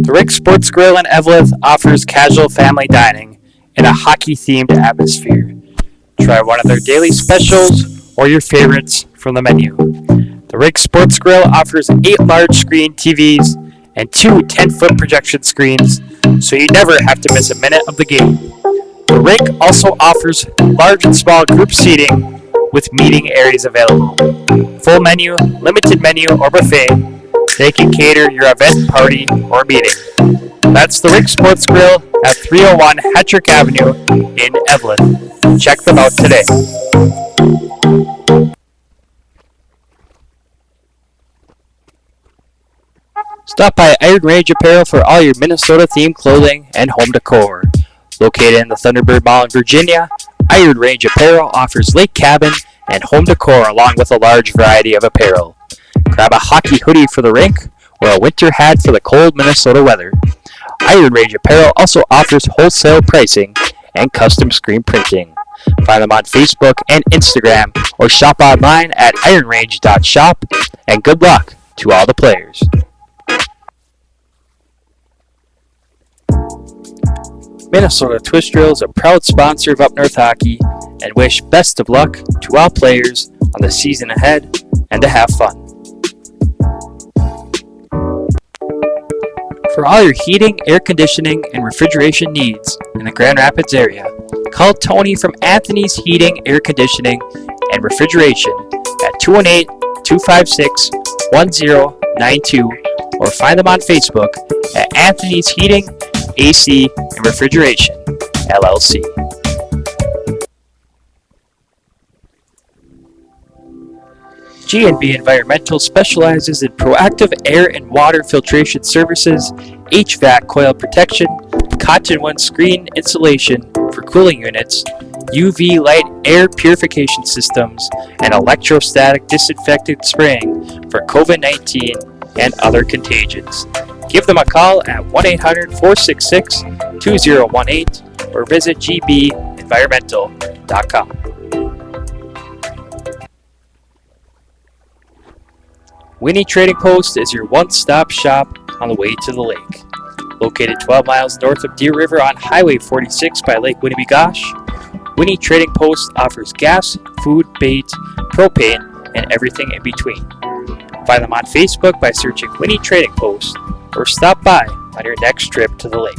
The Rick Sports Grill in Eveleth offers casual family dining in a hockey-themed atmosphere. Try one of their daily specials or your favorites from the menu. The Rick Sports Grill offers 8 large-screen TVs and 2 10-foot projection screens, so you never have to miss a minute of the game. The Rick also offers large and small group seating with meeting areas available. Full menu, limited menu, or buffet, they can cater your event, party, or meeting. That's the Rick Sports Grill at 301 Hattrick Avenue in Evelyn. Check them out today. Stop by Iron Range Apparel for all your Minnesota-themed clothing and home decor. Located in the Thunderbird Mall in Virginia, Iron Range Apparel offers lake cabin and home decor along with a large variety of apparel. Grab a hockey hoodie for the rink or a winter hat for the cold Minnesota weather. Iron Range Apparel also offers wholesale pricing and custom screen printing. Find them on Facebook and Instagram or shop online at ironrange.shop, and good luck to all the players. Minnesota Twist Drill is a proud sponsor of Up North Hockey and wish best of luck to all players on the season ahead and to have fun. For all your heating, air conditioning, and refrigeration needs in the Grand Rapids area, call Tony from Anthony's Heating, Air Conditioning, and Refrigeration at 218-256-1092 or find them on Facebook at Anthony's Heating, AC, and Refrigeration, LLC. G&B Environmental specializes in proactive air and water filtration services, HVAC coil protection, cottonwood screen insulation for cooling units, UV light air purification systems, and electrostatic disinfectant spraying for COVID-19 and other contagions. Give them a call at 1-800-466-2018 or visit gbenvironmental.com. Winnie Trading Post is your one-stop shop on the way to the lake. Located 12 miles north of Deer River on Highway 46 by Lake Winnebagosh, Winnie Trading Post offers gas, food, bait, propane, and everything in between. Find them on Facebook by searching Winnie Trading Post or stop by on your next trip to the lake.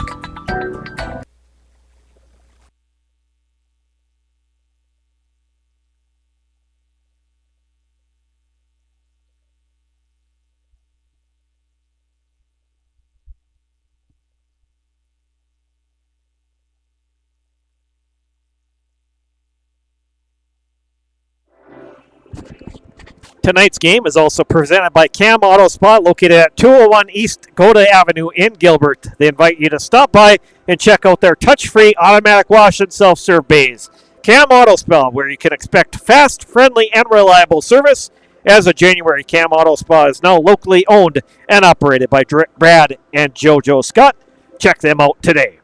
Tonight's game is also presented by Cam Auto Spa, located at 201 East Goda Avenue in Gilbert. They invite you to stop by and check out their touch-free automatic wash and self-serve bays. Cam Auto Spa, where you can expect fast, friendly, and reliable service. As of January, Cam Auto Spa is now locally owned and operated by Brad and JoJo Scott. Check them out today.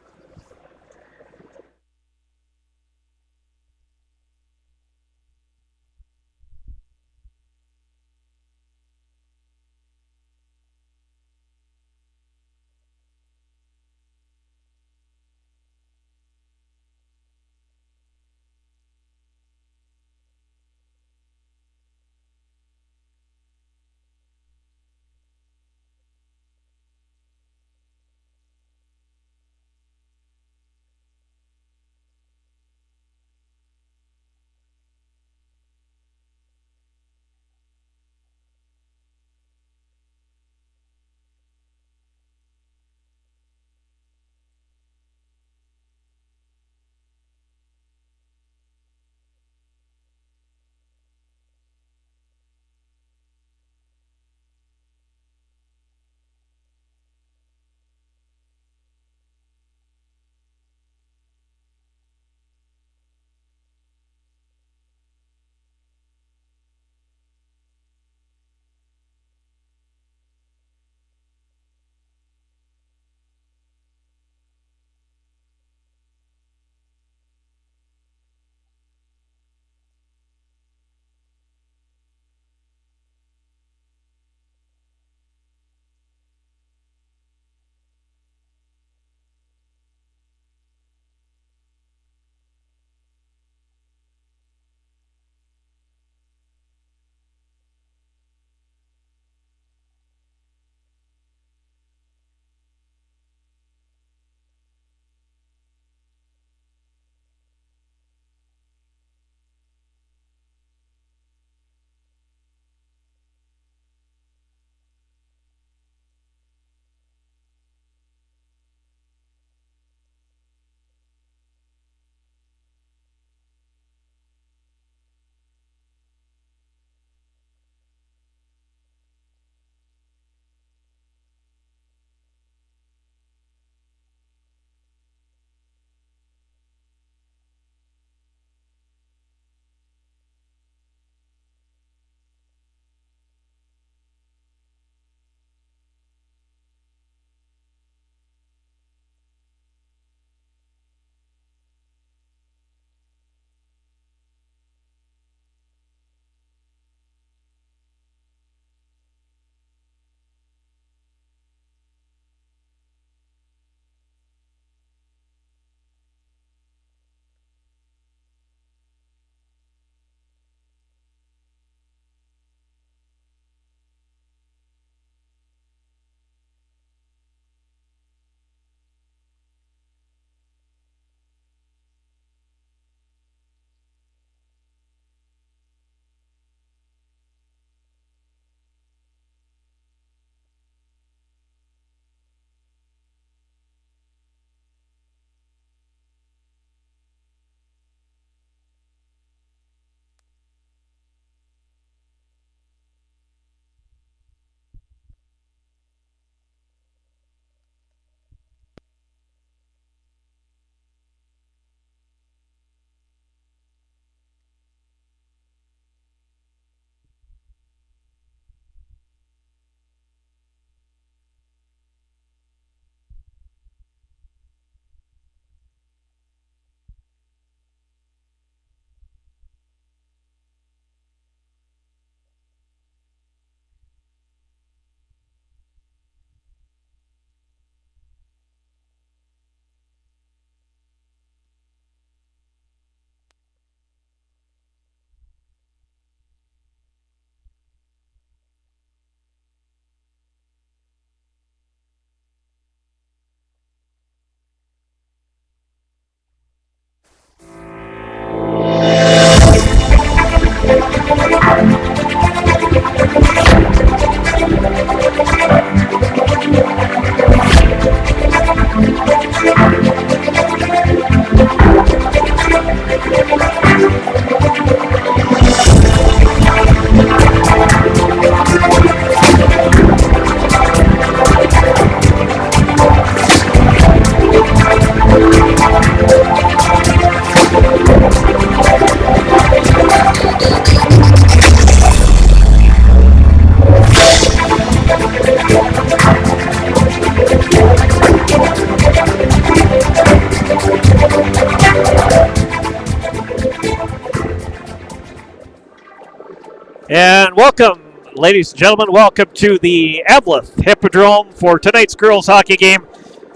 And welcome, ladies and gentlemen, welcome to the Eveleth Hippodrome for tonight's girls hockey game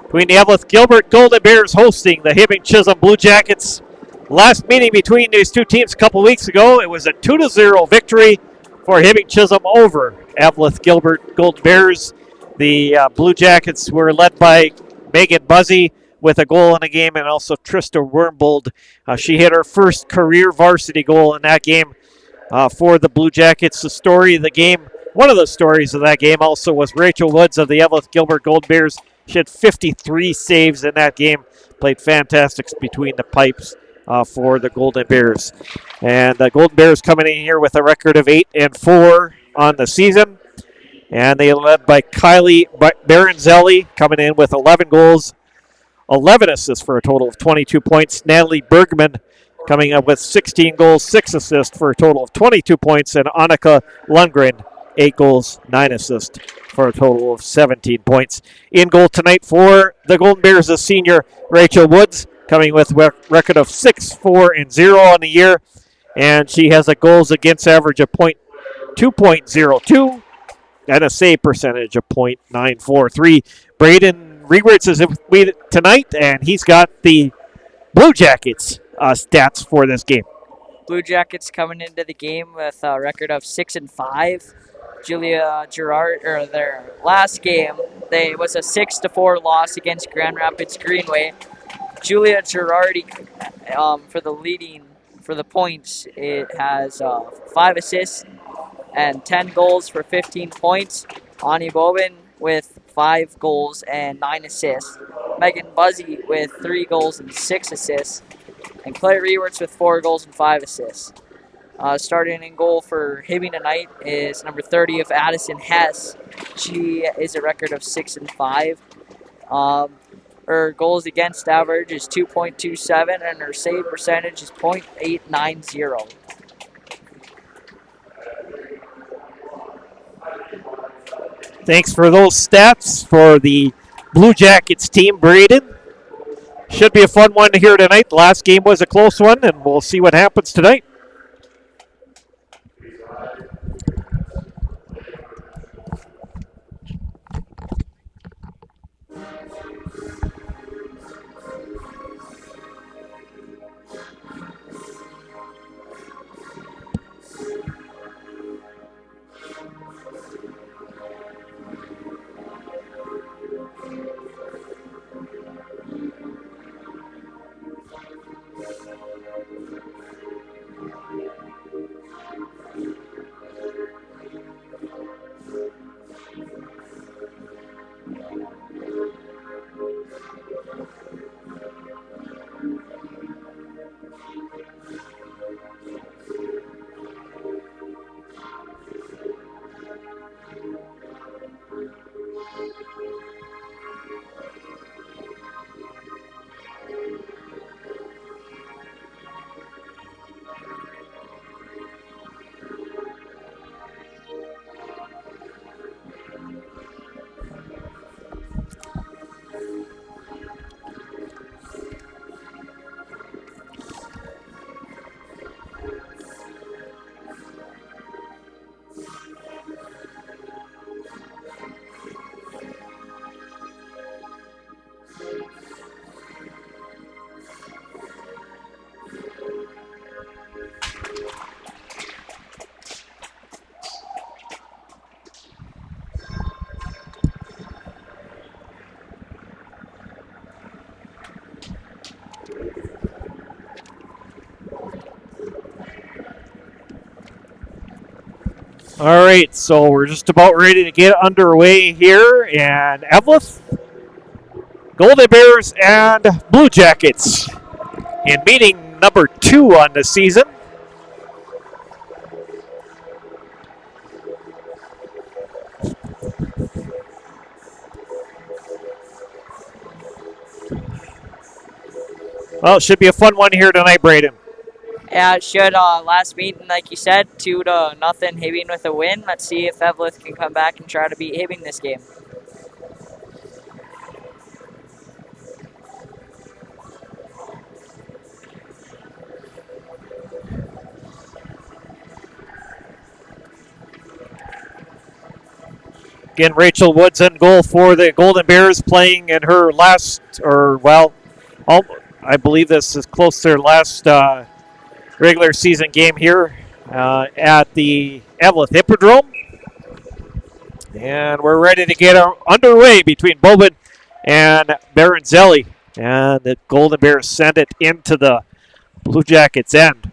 between the Eveleth-Gilbert Golden Bears hosting the Hibbing Chisholm Blue Jackets. Last meeting between these two teams a couple weeks ago, it was a 2-0 victory for Hibbing Chisholm over Eveleth-Gilbert Golden Bears. The Blue Jackets were led by Megan Buzzy with a goal in the game, and also Trista Wormbold. She hit her first career varsity goal in that game for the Blue Jackets. The story of the game, one of the stories of that game also was Rachel Woods of the Eveleth-Gilbert Golden Bears. She had 53 saves in that game, played fantastic between the pipes for the Golden Bears. And the Golden Bears coming in here with a record of 8-4 on the season. And they are led by Kylie Baranzelli coming in with 11 goals, 11 assists for a total of 22 points. Natalie Bergman coming up with 16 goals, 6 assists for a total of 22 points. And Annika Lundgren, 8 goals, 9 assists for a total of 17 points. In goal tonight for the Golden Bears is senior Rachel Woods, coming with a record of 6-4-0 on the year. And she has a goals against average of 2.02 and a save percentage of .943. Braden Rewerts is with me tonight, and he's got the Blue Jackets stats for this game. Blue Jackets coming into the game with a record of 6-5. Julia Gerard, or their last game, was a 6-4 loss against Grand Rapids Greenway. Julia Girardi, for the points, it has 5 assists and 10 goals for 15 points. Ani Bobin with 5 goals and 9 assists. Megan Buzzy with 3 goals and 6 assists. And Claire Rewerts with 4 goals and 5 assists. Starting in goal for Hibbing tonight is number 30 of Addison Hess. She is a record of 6-5. Her goals against average is 2.27, and her save percentage is .890. Thanks for those stats for the Blue Jackets team, Braden. Should be a fun one here tonight. The last game was a close one, and we'll see what happens tonight. All right, so we're just about ready to get underway here, and Eveleth, Golden Bears, and Blue Jackets in meeting number 2 on the season. Well, it should be a fun one here tonight, Braden. Yeah, it should. Last meeting, like you said, 2-0 Hibbing with a win. Let's see if Eveleth can come back and try to beat Hibbing this game. Again, Rachel Woods in goal for the Golden Bears, playing in her last, I believe this is close to their last regular season game here at the Eveleth Hippodrome. And we're ready to get underway between Bobin and Baranzelli. And the Golden Bears send it into the Blue Jackets' end.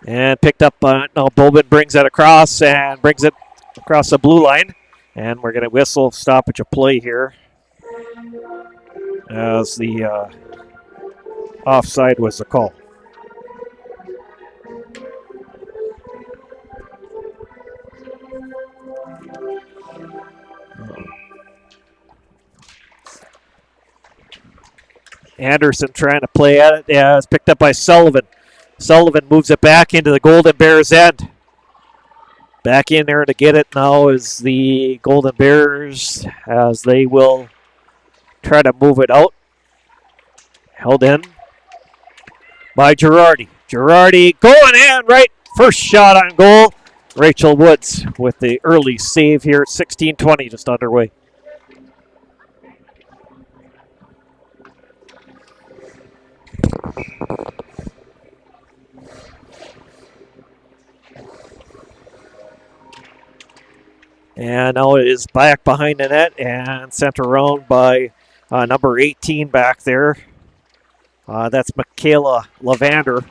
And picked up, now Bobin brings it across and brings it across the blue line. And we're going to whistle stoppage of play here as the offside was the call. Anderson trying to play at it. Yeah, it's picked up by Sullivan. Sullivan moves it back into the Golden Bears' end. Back in there to get it now is the Golden Bears as they will try to move it out. Held in by Girardi. Girardi going in right. First shot on goal. Rachel Woods with the early save here at 16:20 just underway. And now it is back behind the net and sent around by number 18 back there. That's Michaela Lavander.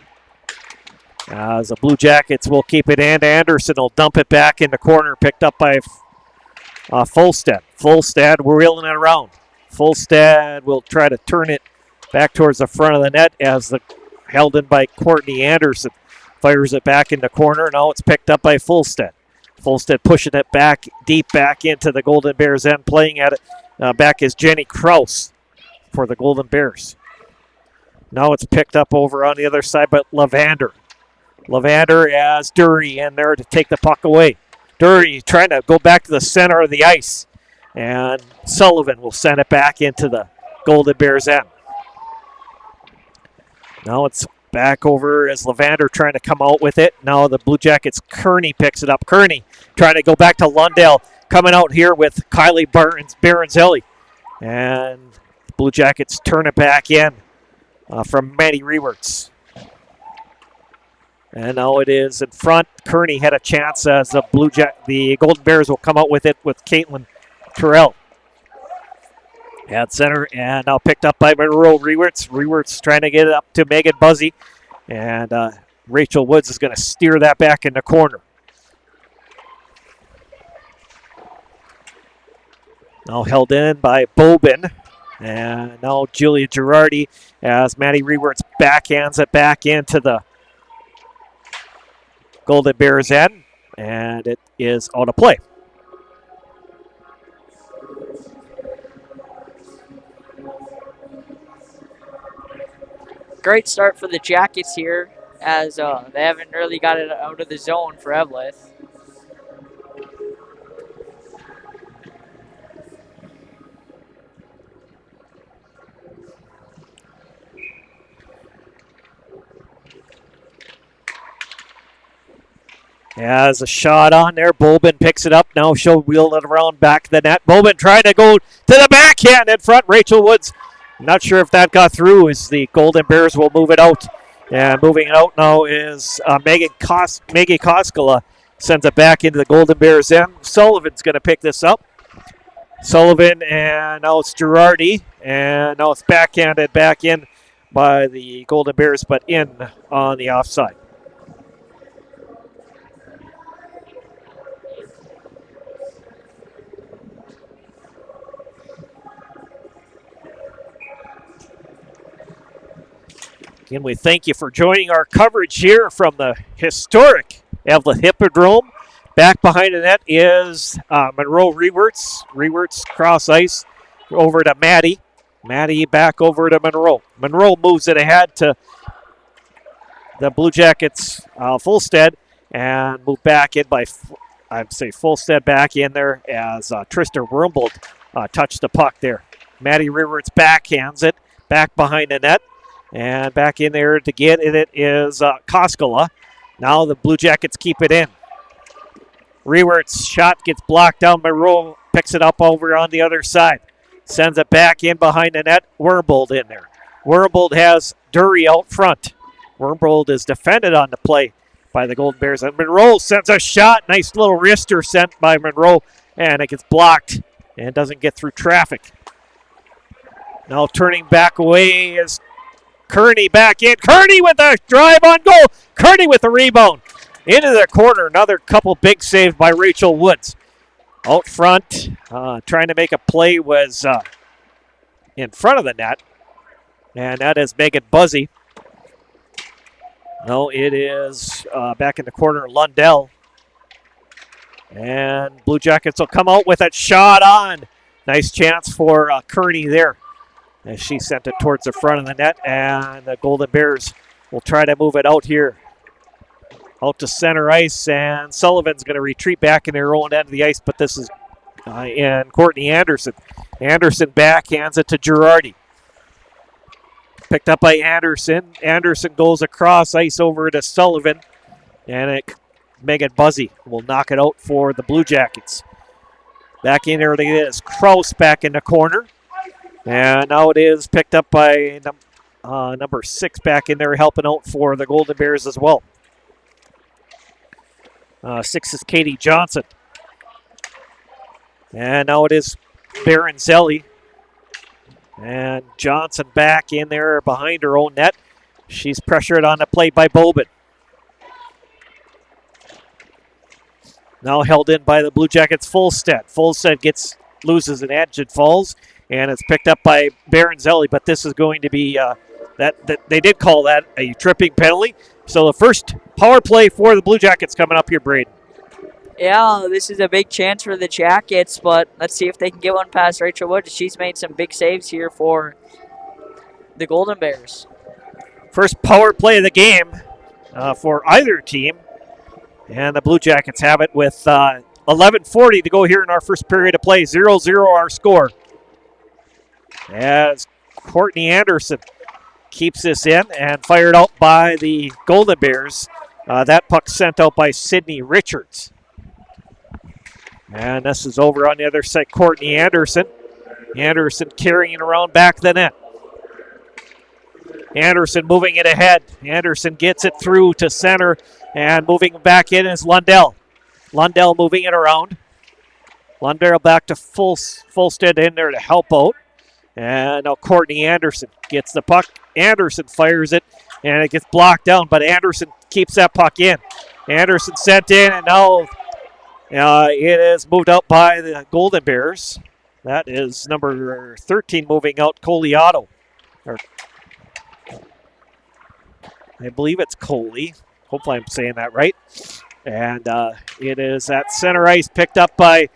As the Blue Jackets will keep it in. Anderson will dump it back in the corner, picked up by Folstad. Folstad, we're wheeling it around. Folstad will try to turn it back towards the front of the net as held in by Courtney Anderson. Fires it back in the corner. Now it's picked up by Folstad. Folstad pushing it back, deep back into the Golden Bears end. Playing at it back is Jenny Kraus for the Golden Bears. Now it's picked up over on the other side by Lavander. Lavander has Dury in there to take the puck away. Dury trying to go back to the center of the ice. And Sullivan will send it back into the Golden Bears end. Now it's back over as Lavander trying to come out with it. Now the Blue Jackets, Kearney picks it up. Kearney trying to go back to Lundell. Coming out here with Kylie Baranzelli. And the Blue Jackets turn it back in from Maddie Rewerts. And now it is in front. Kearney had a chance as the Golden Bears will come out with it with Caitlin Terrell. At center, and now picked up by Monroe Rewerts. Rewerts trying to get it up to Megan Buzzy. And Rachel Woods is going to steer that back in the corner. Now held in by Bobin. And now Julia Girardi as Maddie Rewerts backhands it back into the Golden Bears end. And it is out of play. Great start for the Jackets here, as they haven't really got it out of the zone for Eveleth. Has a shot on there. Bobin picks it up. Now she'll wheel it around back to the net. Bobin trying to go to the backhand in front. Rachel Woods. Not sure if that got through as the Golden Bears will move it out. And moving it out now is Maggie Koskela. Sends it back into the Golden Bears end. Sullivan's going to pick this up. Sullivan, and now it's Girardi. And now it's backhanded back in by the Golden Bears, but in on the offside. Again, we thank you for joining our coverage here from the historic Eveleth Hippodrome. Back behind the net is Monroe Rewerts. Rewerts cross ice over to Maddie. Maddie back over to Monroe. Monroe moves it ahead to the Blue Jackets, Folstad, and move back in by, Folstad back in there as Trista Wormbold touched the puck there. Maddie Rewerts backhands it back behind the net. And back in there to get it is Koskela. Now the Blue Jackets keep it in. Rewert's shot gets blocked down. Monroe picks it up over on the other side. Sends it back in behind the net. Wormbold in there. Wormbold has Dury out front. Wormbold is defended on the play by the Golden Bears. And Monroe sends a shot. Nice little wrister sent by Monroe. And it gets blocked and doesn't get through traffic. Now turning back away is Kearney back in. Kearney with a drive on goal. Kearney with the rebound. Into the corner. Another couple big saves by Rachel Woods. Out front, trying to make a play was in front of the net. And that is Megan Buzzy. No, it is back in the corner, Lundell. And Blue Jackets will come out with that shot on. Nice chance for Kearney there as she sent it towards the front of the net. And the Golden Bears will try to move it out here. Out to center ice, and Sullivan's going to retreat back in their own end of the ice, but this is in Courtney Anderson. Anderson backhands it to Girardi. Picked up by Anderson. Anderson goes across ice over to Sullivan, and Megan Buzzy will knock it out for the Blue Jackets. Back in there, it is Kraus back in the corner, and now it is picked up by number 6 back in there helping out for the Golden Bears as well. 6 is Katie Johnson. And now it is Baronzelli. And Johnson back in there behind her own net. She's pressured on the play by Bobin. Now held in by the Blue Jackets, Fulstead. Fulstead loses an edge and falls. And it's picked up by Baronzelli. But this is going to be, that they did call that a tripping penalty. So the first power play for the Blue Jackets coming up here, Braden. Yeah, this is a big chance for the Jackets, but let's see if they can get one past Rachel Woods. She's made some big saves here for the Golden Bears. First power play of the game for either team. And the Blue Jackets have it with 11:40 to go here in our first period of play. 0-0 our score. As Courtney Anderson keeps this in and fired out by the Golden Bears. That puck sent out by Sydney Richards. And this is over on the other side, Courtney Anderson. Anderson carrying it around back the net. Anderson moving it ahead. Anderson gets it through to center, and moving back in is Lundell. Lundell moving it around. Lundell back to Fulstead in there to help out. And now Courtney Anderson gets the puck. Anderson fires it, and it gets blocked down, but Anderson keeps that puck in. Anderson sent in, and now it is moved out by the Golden Bears. That is number 13 moving out, Coliato. I believe it's Coley. Hopefully I'm saying that right. And it is at center ice, picked up by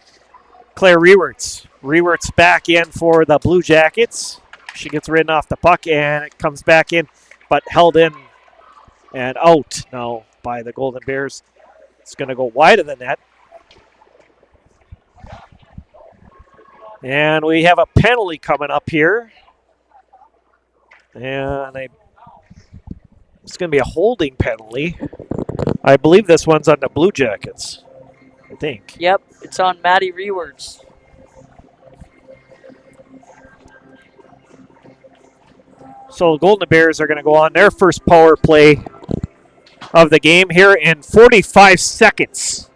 Claire Rewerts. Rewerts back in for the Blue Jackets. She gets ridden off the puck, and it comes back in, but held in and out now by the Golden Bears. It's going to go wide of the net. And we have a penalty coming up here. And it's going to be a holding penalty. I believe this one's on the Blue Jackets, I think. Yep, it's on Maddie Rewerts. So the Golden Bears are going to go on their first power play of the game here in 45 seconds.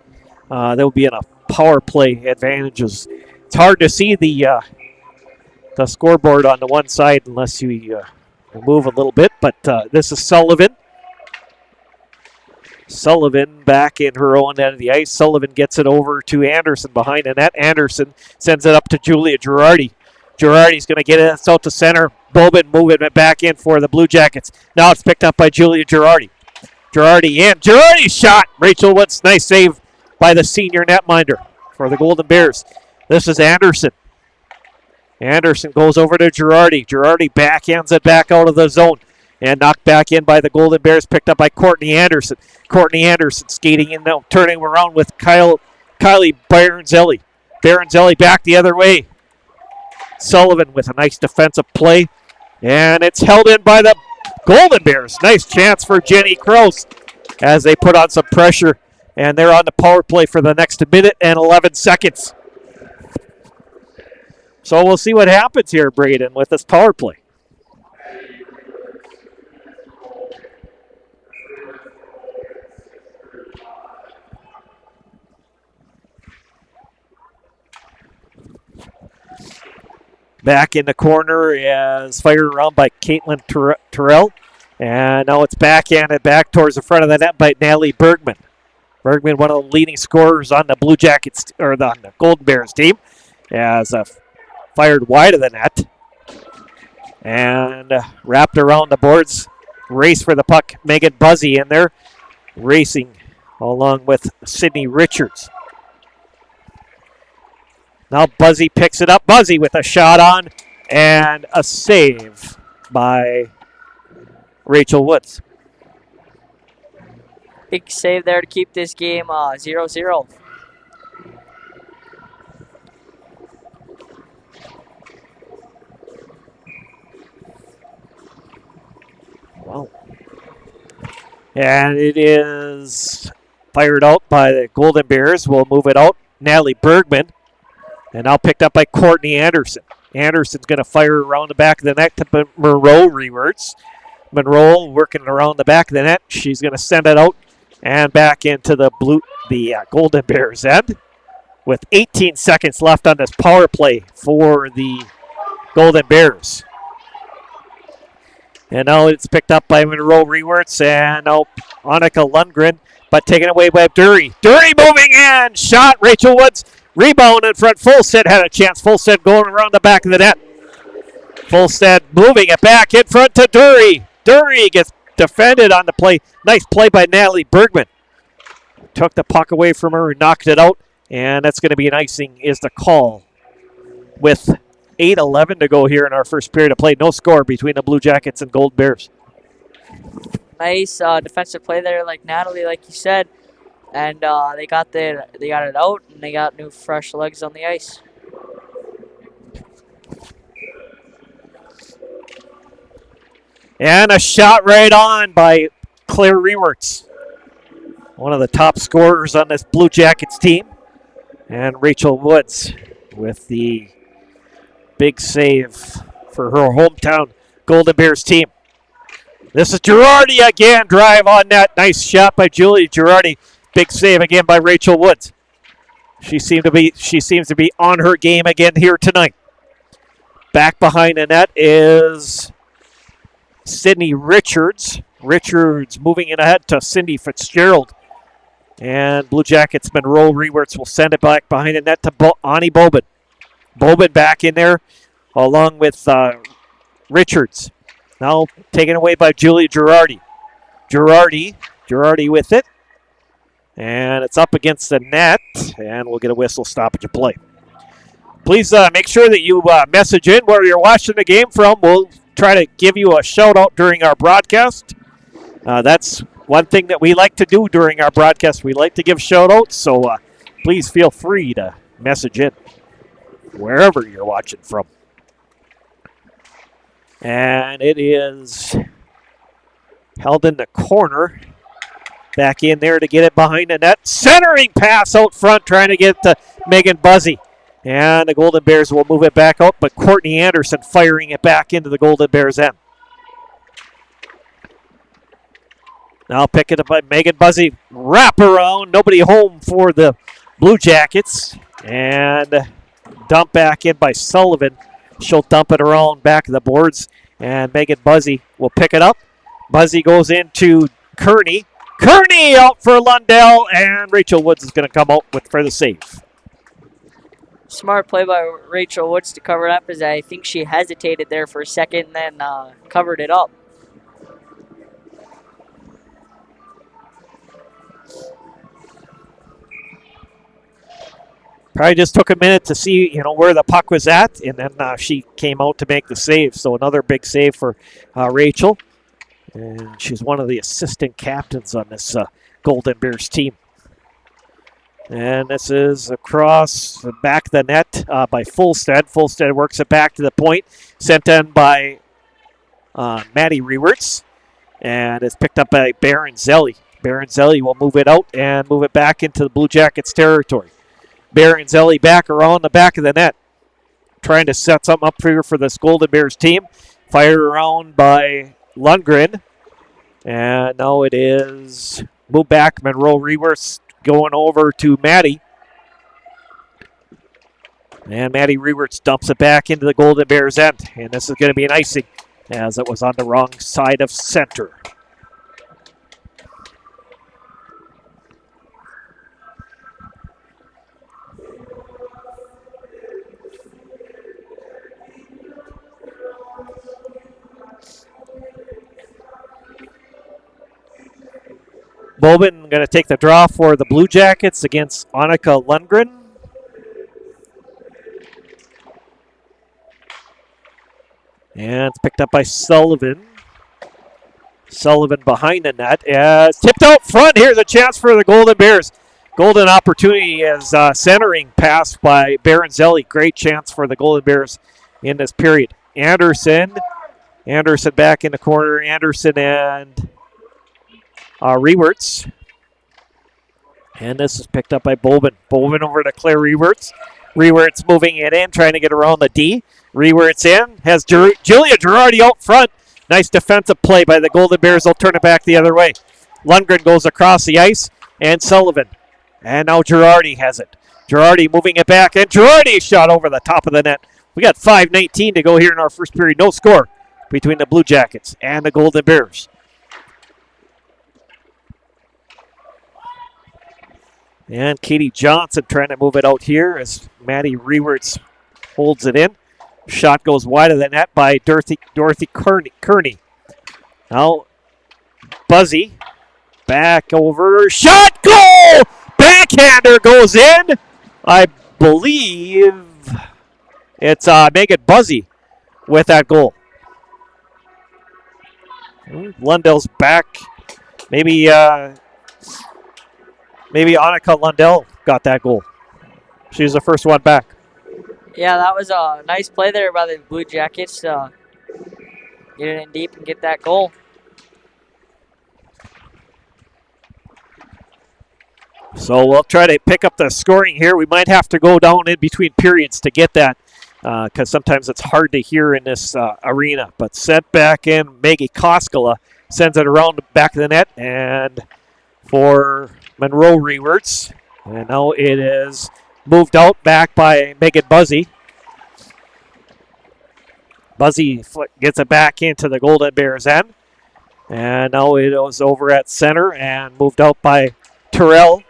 They'll be in a power play advantages. It's hard to see the scoreboard on the one side unless you move a little bit, but this is Sullivan. Sullivan back in her own end of the ice. Sullivan gets it over to Anderson behind the net. Anderson sends it up to Julia Girardi. Girardi's going to get it out to center. Bobin moving it back in for the Blue Jackets. Now it's picked up by Julia Girardi. Girardi in. Girardi shot. Rachel Woods, nice save by the senior netminder for the Golden Bears. This is Anderson. Anderson goes over to Girardi. Girardi backhands it back out of the zone and knocked back in by the Golden Bears, picked up by Courtney Anderson. Courtney Anderson skating in now, turning around with Kylie Baronzelli. Baronzelli back the other way. Sullivan with a nice defensive play, and it's held in by the Golden Bears. Nice chance for Jenny Kraus as they put on some pressure And they're on the power play for the next minute and 11 seconds. So we'll see what happens here, Braden, with this power play. Back in the corner is fired around by Caitlin Terrell. And now it's backhanded back towards the front of the net by Natalie Bergman. Bergman, one of the leading scorers on the Blue Jackets, or on the Golden Bears team, has fired wide of the net. And wrapped around the boards. Race for the puck. Megan Buzzy in there, racing along with Sydney Richards. Now Buzzy picks it up. Buzzy with a shot on and a save by Rachel Woods. Big save there to keep this game 0-0. Wow. And it is fired out by the Golden Bears. We'll move it out. Natalie Bergman. And now picked up by Courtney Anderson. Anderson's going to fire around the back of the net to Monroe Rewerts. Monroe working around the back of the net. She's going to send it out and back into the Golden Bears end with 18 seconds left on this power play for the Golden Bears. And now it's picked up by Monroe Rewerts and now Annika Lundgren, but taken away by Dury. Dury moving in, shot, Rachel Woods. Rebound in front. Fulstead had a chance. Fulstead going around the back of the net. Fulstead moving it back in front to Dury. Dury gets defended on the play. Nice play by Natalie Bergman. Took the puck away from her and knocked it out. And that's going to be an icing is the call. With 8:11 to go here in our first period of play. No score between the Blue Jackets and Gold Bears. Nice defensive play there, like Natalie, like you said. And they got it out, and they got new fresh legs on the ice. And a shot right on by Claire Rewerts, one of the top scorers on this Blue Jackets team. And Rachel Woods with the big save for her hometown Golden Bears team. This is Girardi again, drive on net. Nice shot by Julie Girardi. Big save again by Rachel Woods. She seems to be on her game again here tonight. Back behind the net is Sydney Richards. Richards moving it ahead to Cindy Fitzgerald. And Blue Jackets Monroe Rewerts will send it back behind the net to Ani Bobin. Bobin back in there along with Richards. Now taken away by Julie Girardi. Girardi with it. And it's up against the net, and we'll get a whistle stoppage of play. Please make sure that you message in where you're watching the game from. We'll try to give you a shout-out during our broadcast. That's one thing that we like to do during our broadcast. We like to give shout-outs, so please feel free to message in wherever you're watching from. And it is held in the corner. Back in there to get it behind the net. Centering pass out front, trying to get to Megan Buzzy. And the Golden Bears will move it back out, but Courtney Anderson firing it back into the Golden Bears end. Now pick it up by Megan Buzzy. Wrap around. Nobody home for the Blue Jackets. And dump back in by Sullivan. She'll dump it around back of the boards. And Megan Buzzy will pick it up. Buzzy goes into Kearney. Kearney out for Lundell, and Rachel Woods is going to come out for the save. Smart play by Rachel Woods to cover it up, as I think she hesitated there for a second and then covered it up. Probably just took a minute to see, where the puck was at, and then she came out to make the save. So another big save for Rachel. And she's one of the assistant captains on this Golden Bears team. And this is across the back of the net by Fulstead. Fulstead works it back to the point. Sent in by Maddie Rewerts. And it's picked up by Baron Zelli. Baronzelli will move it out and move it back into the Blue Jackets territory. Baronzelli back around the back of the net, trying to set something up for this Golden Bears team. Fired around by Lundgren. And now it is moved back. Monroe Rewerts going over to Maddie. And Maddie Rewerts dumps it back into the Golden Bears end. And this is going to be an icing, as it was on the wrong side of center. Bobin going to take the draw for the Blue Jackets against Annika Lundgren. And it's picked up by Sullivan. Sullivan behind the net. Tipped out front. Here's a chance for the Golden Bears. Golden opportunity is centering pass by Baronzelli. Great chance for the Golden Bears in this period. Anderson back in the corner. Anderson and Rewerts. And this is picked up by Bobin. Bobin over to Claire Rewerts. Rewerts moving it in, trying to get around the D. Rewerts in. Has Julia Girardi out front. Nice defensive play by the Golden Bears. They'll turn it back the other way. Lundgren goes across the ice. And Sullivan. And now Girardi has it. Girardi moving it back. And Girardi shot over the top of the net. We got 5:19 to go here in our first period. No score between the Blue Jackets and the Golden Bears. And Katie Johnson trying to move it out here as Maddie Rewerts holds it in. Shot goes wide of the net by Dorothy Kearney. Now Buzzy back over. Shot, goal! Backhander goes in. I believe it's Megan Buzzy with that goal. Lundell's back. Maybe Annika Lundell got that goal. She was the first one back. Yeah, that was a nice play there by the Blue Jackets to get it in deep and get that goal. So we'll try to pick up the scoring here. We might have to go down in between periods to get that because sometimes it's hard to hear in this arena. But sent back in, Maggie Koskela sends it around the back of the net and for Monroe Rewerts. And now it is moved out back by Megan Buzzy. Buzzy gets it back into the Golden Bears end. And now it was over at center and moved out by Terrell.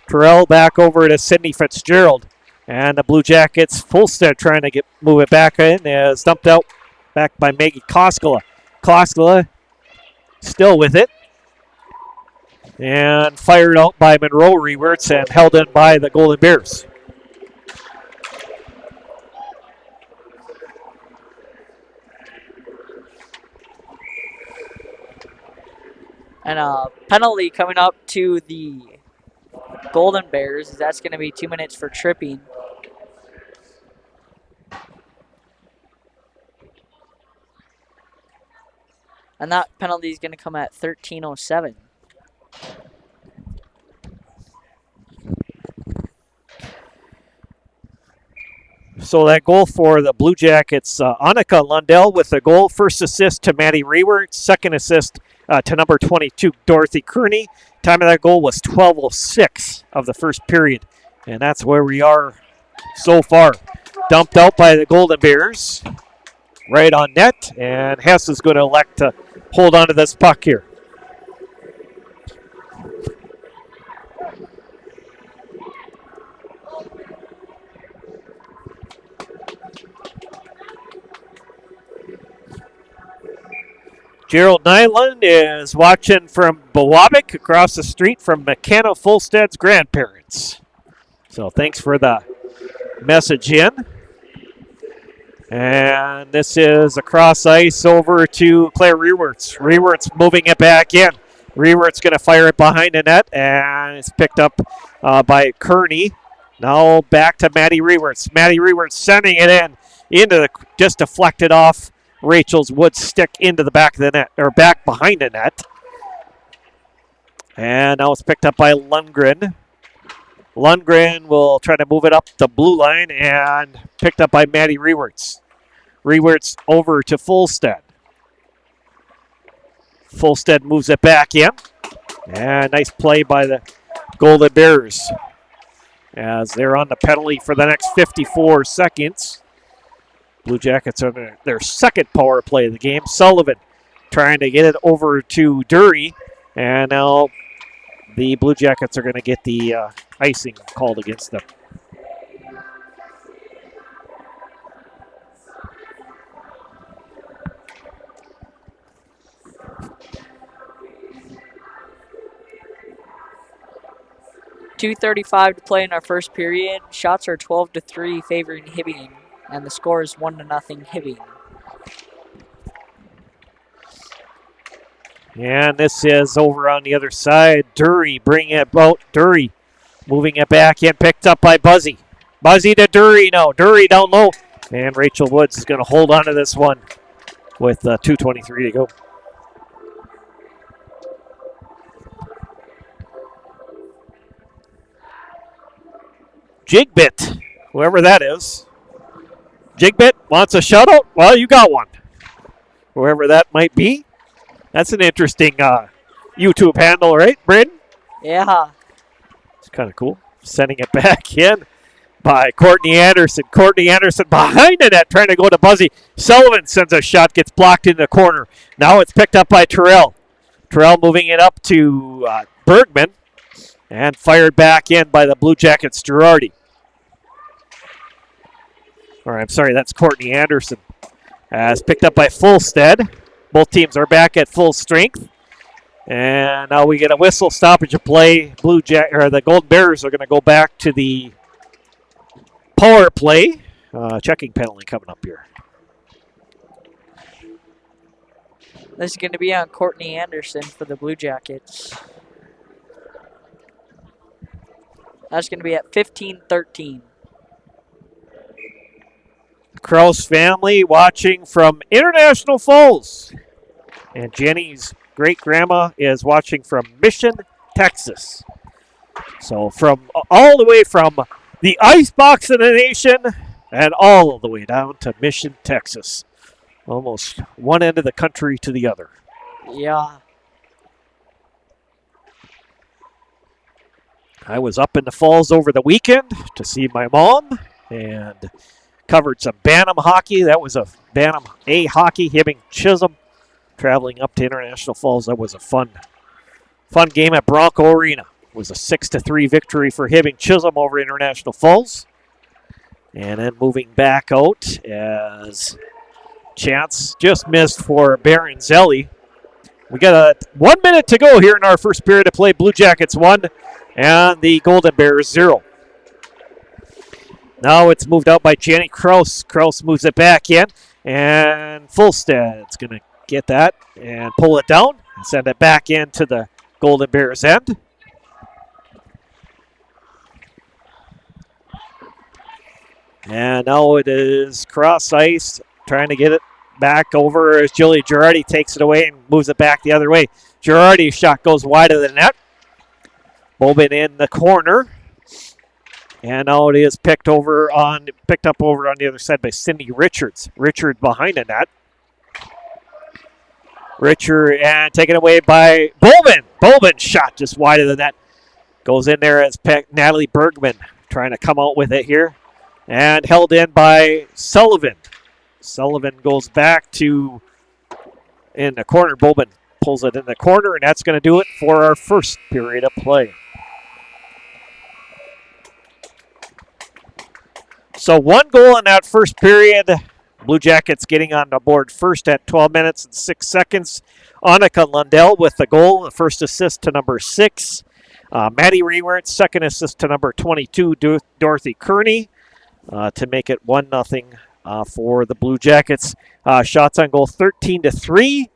Terrell back over to Sydney Fitzgerald. And the Blue Jackets, Fulstead trying to move it back in, is dumped out back by Maggie Koskela. Koskela still with it. And fired out by Monroe Rewerts and held in by the Golden Bears. And a penalty coming up to the Golden Bears. That's going to be 2 minutes for tripping. And that penalty is going to come at 13:07. So that goal for the Blue Jackets, Annika Lundell with the goal. First assist to Maddie Rewerts. Second assist to number 22, Dorothy Kearney. Time of that goal was 12:06 of the first period. And that's where we are so far. Dumped out by the Golden Bears. Right on net. And Hess is going to elect to hold on to this puck here. Gerald Nyland is watching from Bowabic across the street from McKenna Fulstead's grandparents. So thanks for the message in. And this is across ice over to Claire Rewerts. Rewerts moving it back in. Rewerts going to fire it behind the net, and it's picked up by Kearney. Now back to Maddie Rewerts. Maddie Rewerts sending it into the, just deflected off Rachel's wood stick into the back of the net, or back behind the net. And now it's picked up by Lundgren. Lundgren will try to move it up the blue line and picked up by Maddie Rewerts. Rewerts over to Fulstead. Fulstead moves it back in. And nice play by the Golden Bears as they're on the penalty for the next 54 seconds. Blue Jackets are their second power play of the game. Sullivan trying to get it over to Dury. And now the Blue Jackets are going to get the icing called against them. .235 to play in our first period. Shots are 12-3 favoring Hibbing, and the score is 1-0 Hibbing. And this is over on the other side. Dury bringing it out. Dury moving it back in, picked up by Buzzy. Buzzy to Dury now. Dury down low. And Rachel Woods is going to hold on to this one with 2:23 to go. Jigbit, whoever that is. Jigbit wants a shutout? Well, you got one. Whoever that might be. That's an interesting YouTube handle, right, Braden? Yeah. It's kind of cool. Sending it back in by Courtney Anderson. Courtney Anderson behind the net, trying to go to Buzzy. Sullivan sends a shot, gets blocked in the corner. Now it's picked up by Terrell. Terrell moving it up to Bergman and fired back in by the Blue Jackets, Girardi. Or I'm sorry, that's Courtney Anderson. As picked up by Fulstead. Both teams are back at full strength. And now we get a whistle stoppage of play. The Golden Bears are going to go back to the power play. Checking penalty coming up here. This is going to be on Courtney Anderson for the Blue Jackets. That's going to be at 15-13. Kraus family watching from International Falls. And Jenny's great-grandma is watching from Mission, Texas. So from all the way from the icebox of the nation and all the way down to Mission, Texas. Almost one end of the country to the other. Yeah. I was up in the Falls over the weekend to see my mom and covered some Bantam hockey. That was a Bantam A hockey, Hibbing Chisholm, traveling up to International Falls. That was a fun game at Bronco Arena. It was a 6-3 victory for Hibbing Chisholm over International Falls. And then moving back out as chance just missed for Baron Zelli. We got 1 minute to go here in our first period to play. Blue Jackets 1 and the Golden Bears 0. Now it's moved out by Jenny Kraus. Kraus moves it back in, and Fulstead's going to get that and pull it down and send it back into the Golden Bears end. And now it is cross ice, trying to get it back over as Julie Girardi takes it away and moves it back the other way. Girardi's shot goes wide of the net. Bowman in the corner. And now it is picked up over on the other side by Cindy Richards. Richard behind the net. Richard and taken away by Bowman. Bowman's shot just wide of the net. Goes in there as Natalie Bergman trying to come out with it here. And held in by Sullivan. Sullivan goes back to in the corner. Bowman pulls it in the corner, and that's going to do it for our first period of play. So 1 goal in that first period. Blue Jackets getting on the board first at 12 minutes and 6 seconds. Annika Lundell with the goal, the first assist to number 6. Maddie Rewert, second assist to number 22, Dorothy Kearney, to make it 1-0 for the Blue Jackets. Shots on goal 13-3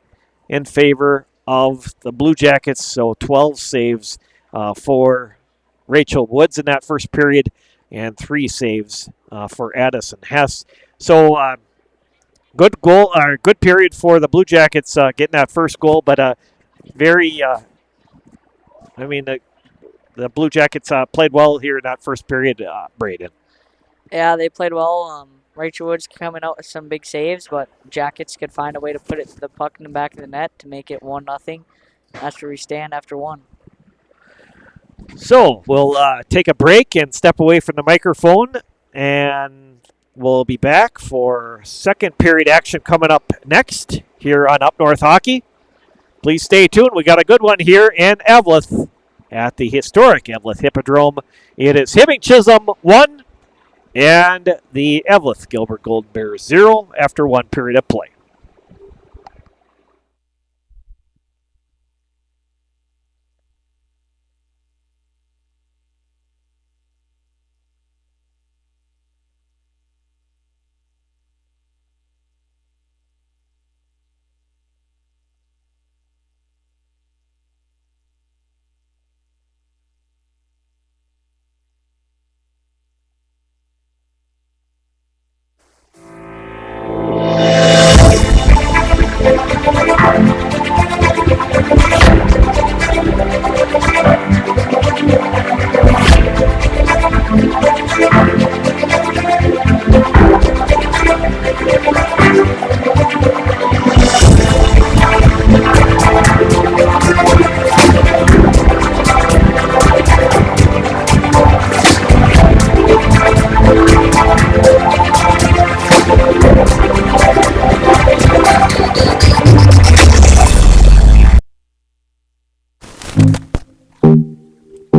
in favor of the Blue Jackets. So 12 saves for Rachel Woods in that first period and 3 saves for Addison Hess. So good goal, good period for the Blue Jackets getting that first goal, but very I mean, the Blue Jackets played well here in that first period, Braden. Yeah, they played well. Rachel Woods coming out with some big saves, but Jackets could find a way to put the puck in the back of the net to make it 1-0. That's where we stand after one. So we'll take a break and step away from the microphone, and we'll be back for second period action coming up next here on Up North Hockey. Please stay tuned. We got a good one here in Eveleth at the historic Eveleth Hippodrome. It is Hibbing Chisholm 1 and the Eveleth-Gilbert Golden Bears 0 after one period of play.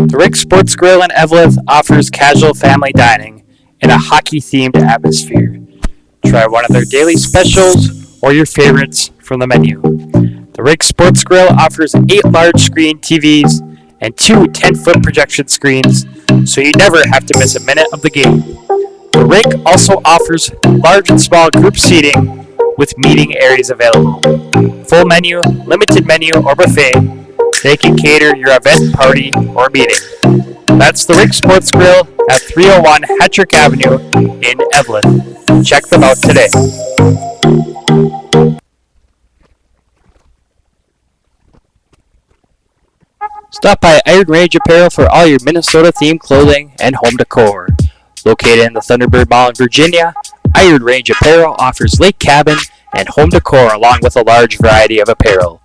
The Rick Sports Grill in Eveleth offers casual family dining in a hockey-themed atmosphere. Try one of their daily specials or your favorites from the menu. The Rick Sports Grill offers 8 large-screen TVs and 2 10-foot projection screens, so you never have to miss a minute of the game. The Rick also offers large and small group seating with meeting areas available. Full menu, limited menu, or buffet, they can cater your event, party, or meeting. That's the Rick Sports Grill at 301 Hattrick Avenue in Eveleth. Check them out today. Stop by Iron Range Apparel for all your Minnesota-themed clothing and home decor. Located in the Thunderbird Mall in Virginia, Iron Range Apparel offers lake cabin and home decor along with a large variety of apparel.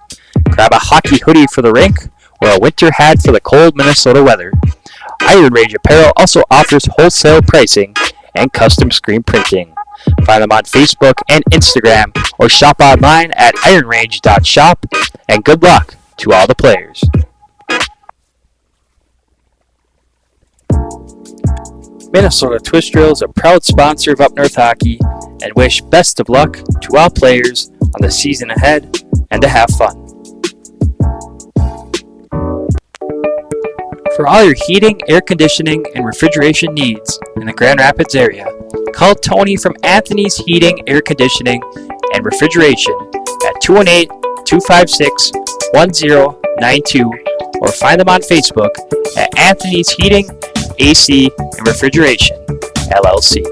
Grab a hockey hoodie for the rink or a winter hat for the cold Minnesota weather. Iron Range Apparel also offers wholesale pricing and custom screen printing. Find them on Facebook and Instagram or shop online at ironrange.shop, and good luck to all the players. Minnesota Twist Drill is a proud sponsor of Up North Hockey and wish best of luck to all players on the season ahead and to have fun. For all your heating, air conditioning, and refrigeration needs in the Grand Rapids area, call Tony from Anthony's Heating, Air Conditioning, and Refrigeration at 218-256-1092 or find them on Facebook at Anthony's Heating, AC, and Refrigeration, LLC.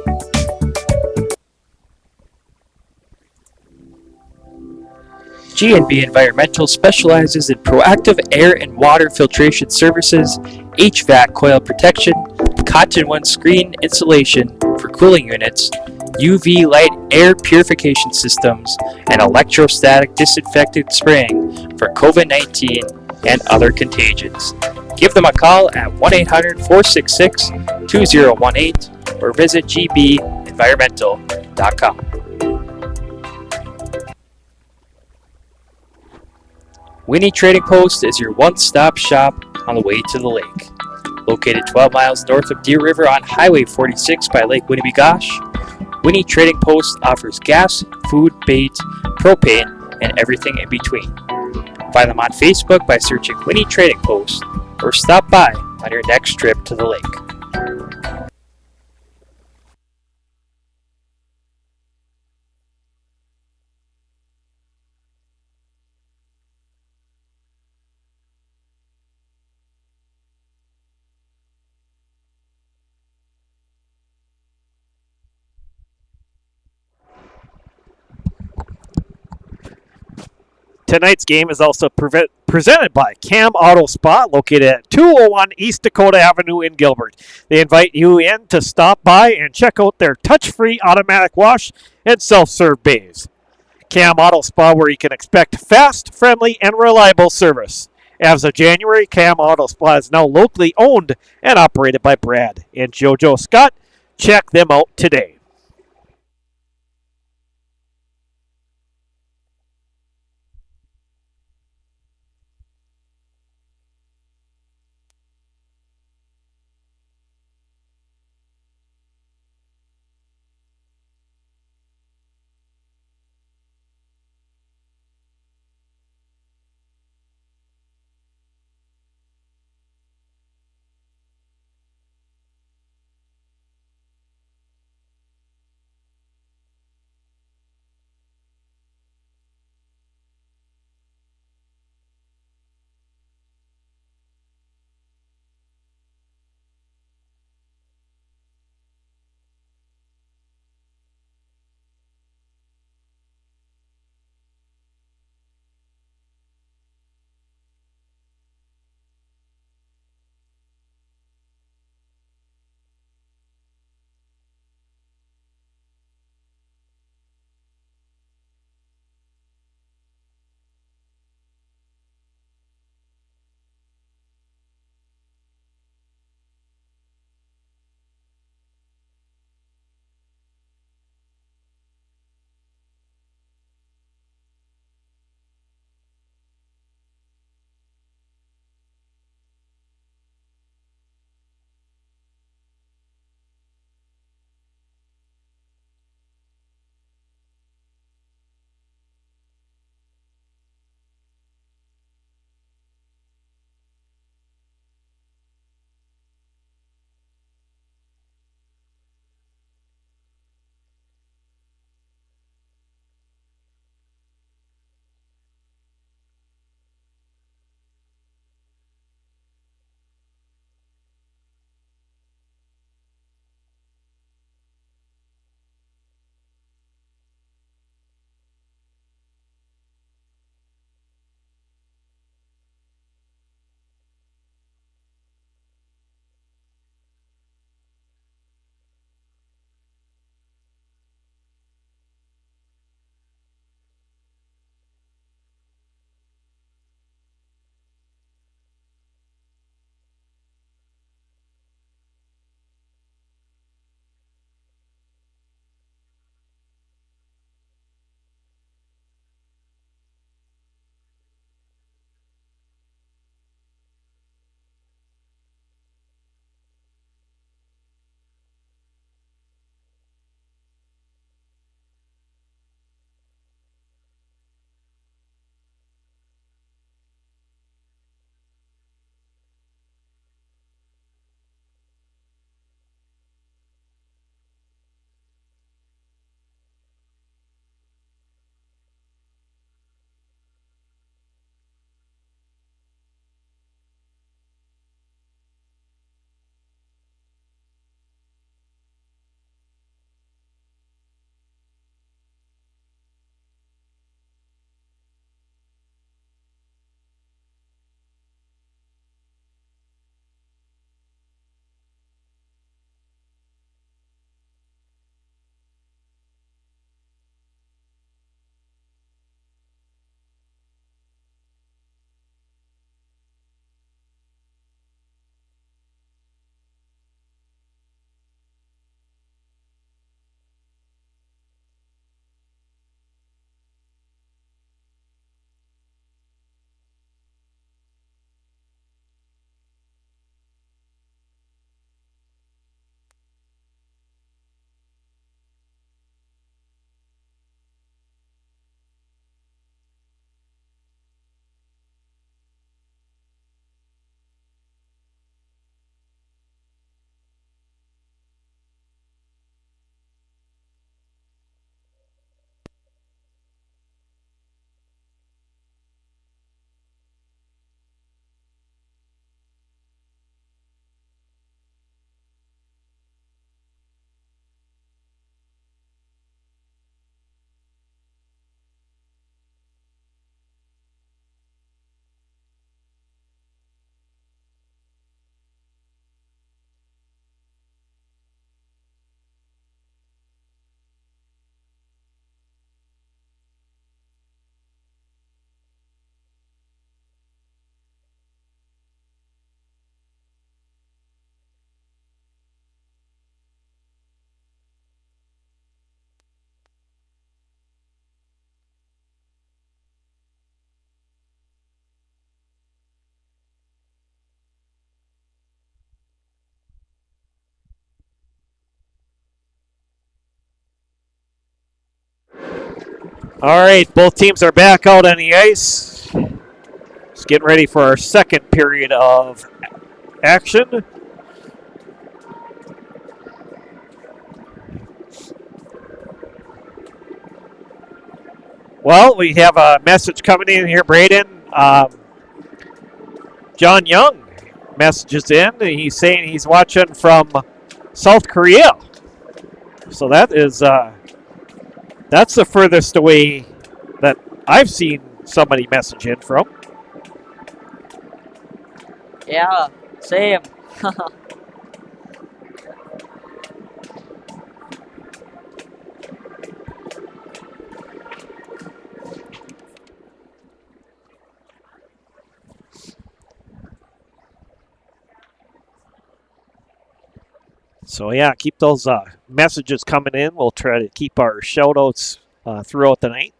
G&B Environmental specializes in proactive air and water filtration services, HVAC coil protection, cottonwood screen insulation for cooling units, UV light air purification systems, and electrostatic disinfectant spraying for COVID-19 and other contagions. Give them a call at 1-800-466-2018 or visit gbenvironmental.com. Winnie Trading Post is your one-stop shop on the way to the lake. Located 12 miles north of Deer River on Highway 46 by Lake Winnebagosh, Winnie Trading Post offers gas, food, bait, propane, and everything in between. Find them on Facebook by searching Winnie Trading Post or stop by on your next trip to the lake. Tonight's game is also presented by Cam Auto Spa, located at 201 East Dakota Avenue in Gilbert. They invite you in to stop by and check out their touch-free automatic wash and self-serve bays. Cam Auto Spa, where you can expect fast, friendly, and reliable service. As of January, Cam Auto Spa is now locally owned and operated by Brad and JoJo Scott. Check them out today. All right, both teams are back out on the ice. Just getting ready for our second period of action. Well, we have a message coming in here, Braden. John Young messages in. He's saying he's watching from South Korea. So that's the furthest away that I've seen somebody message in from. Yeah, same. So yeah, keep those messages coming in. We'll try to keep our shout outs throughout the night.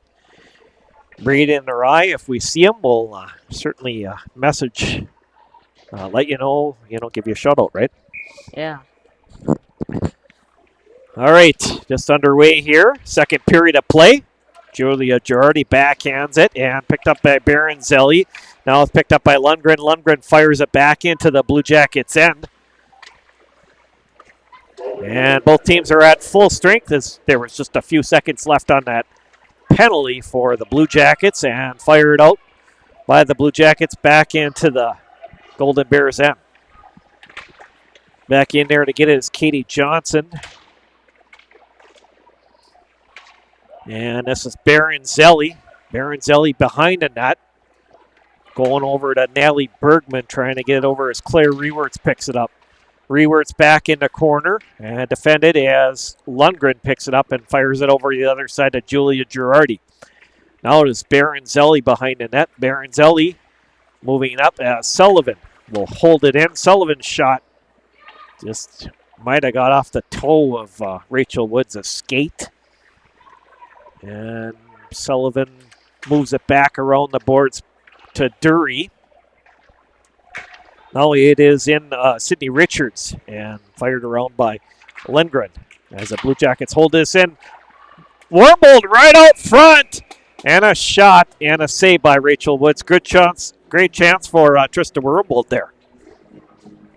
Braden or I, if we see them, we'll certainly message, let you know, give you a shout out, right? Yeah. All right, just underway here. Second period of play. Julia Girardi backhands it and picked up by Baronzelli. Now it's picked up by Lundgren. Lundgren fires it back into the Blue Jackets' end. And both teams are at full strength as there was just a few seconds left on that penalty for the Blue Jackets, and fired out by the Blue Jackets back into the Golden Bears' end. Back in there to get it is Katie Johnson. And this is Baronzelli. Baronzelli behind the net. Going over to Nellie Bergman, trying to get it over as Claire Rewerts picks it up. Rewerts back in the corner and defended as Lundgren picks it up and fires it over the other side to Julia Girardi. Now it is Baronzelli behind the net. Baronzelli moving up as Sullivan will hold it in. Sullivan's shot just might have got off the toe of Rachel Woods' skate. And Sullivan moves it back around the boards to Dury. Now it is in Sydney Richards and fired around by Lindgren as the Blue Jackets hold this in. Wormbold right out front, and a shot and a save by Rachel Woods. Great chance for Trista Wormbold there.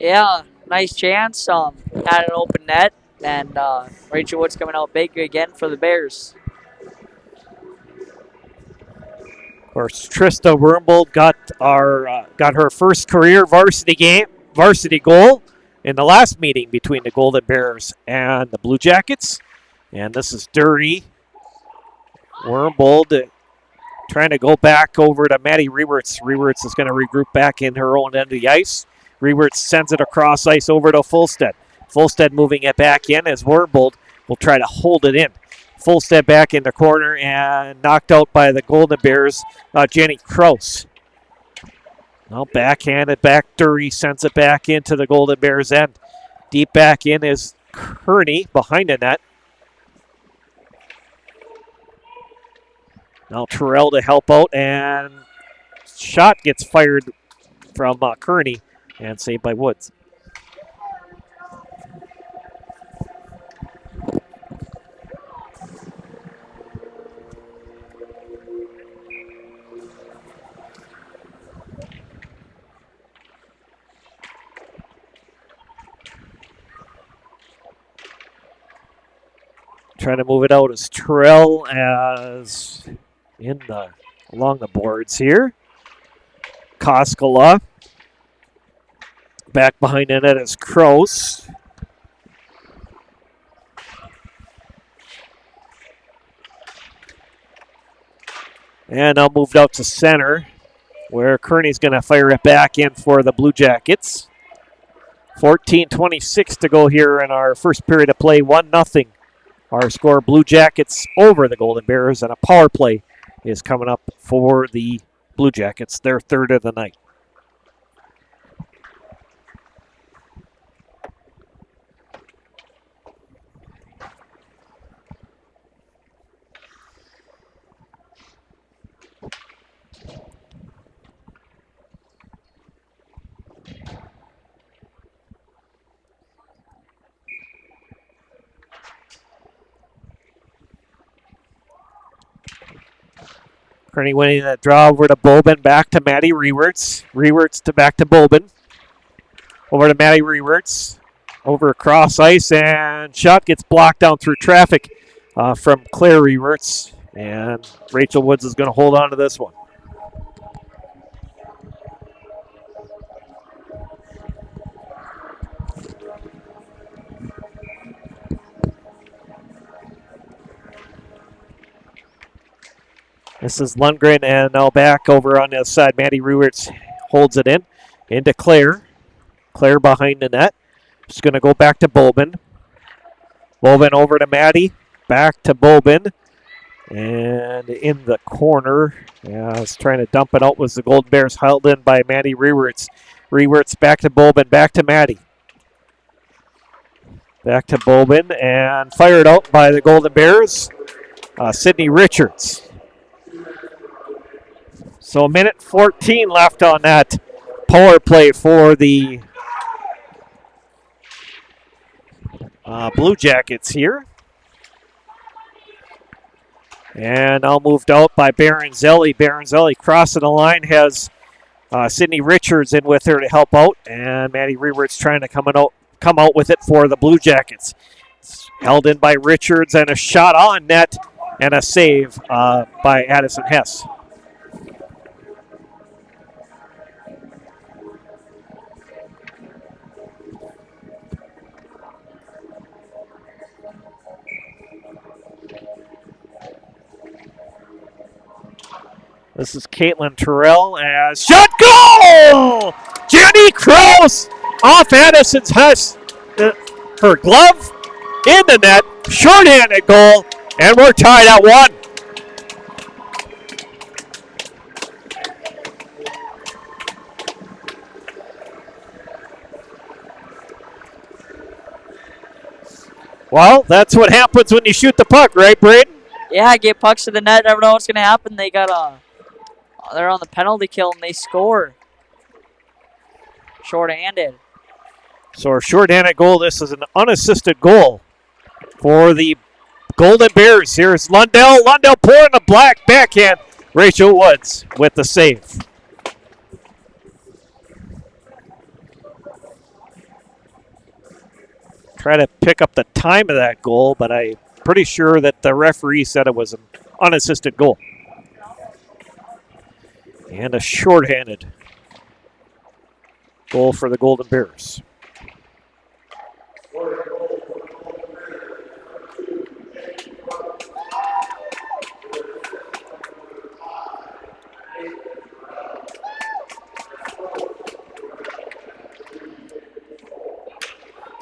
Yeah, nice chance. Had an open net, and Rachel Woods coming out big again for the Bears. Of course, Trista Wormbold got her first career varsity goal in the last meeting between the Golden Bears and the Blue Jackets. And this is Dury. Wormbold trying to go back over to Maddie Rewerts. Rewerts is going to regroup back in her own end of the ice. Rewerts sends it across ice over to Fulstead. Fulstead moving it back in as Wormbold will try to hold it in. Fulstead back in the corner and knocked out by the Golden Bears, Jenny Kraus. Now backhanded back. Dury sends it back into the Golden Bears' end. Deep back in is Kearney behind the net. Now Terrell to help out, and shot gets fired from Kearney and saved by Woods. Trying to move it out as Terrell as along the boards here. Koskela. Back behind the net is Kroos. And now moved out to center, where Kearney's going to fire it back in for the Blue Jackets. 14:26 to go here in our first period of play. 1-0. Our score, Blue Jackets over the Golden Bears, and a power play is coming up for the Blue Jackets, their third of the night. Kearney winning that draw over to Bobin, back to Maddie Rewerts. Rewerts to back to Bobin. Over to Maddie Rewerts. Over across ice, and shot gets blocked down through traffic from Claire Rewerts. And Rachel Woods is going to hold on to this one. This is Lundgren, and now back over on the other side. Maddie Rewerts holds it in. Into Claire. Claire behind the net. Just going to go back to Bobin. Bobin over to Maddie. Back to Bobin. And in the corner. Yeah, I was trying to dump it out. Was the Golden Bears held in by Maddie Rewerts. Rewerts back to Bobin. Back to Maddie. Back to Bobin. And fired out by the Golden Bears. Sydney Richards. So a minute 14 left on that power play for the Blue Jackets here. And now moved out by Baronzelli. Baronzelli crossing the line has Sydney Richards in with her to help out. And Maddie Rewerts trying to come out with it for the Blue Jackets. It's held in by Richards, and a shot on net and a save by Addison Hess. This is Caitlin Terrell as shot goal! Jenny Krause off Addison's Hess. Her glove in the net, short-handed goal, and we're tied at 1. Well, that's what happens when you shoot the puck, right, Braden? Yeah, get pucks to the net. Never know what's going to happen. They're on the penalty kill and they score. Short-handed. So a short-handed goal. This is an unassisted goal for the Golden Bears. Here's Lundell. Lundell pouring the black backhand. Rachel Woods with the save. Try to pick up the time of that goal, but I'm pretty sure that the referee said it was an unassisted goal. And a shorthanded goal for the Golden Bears.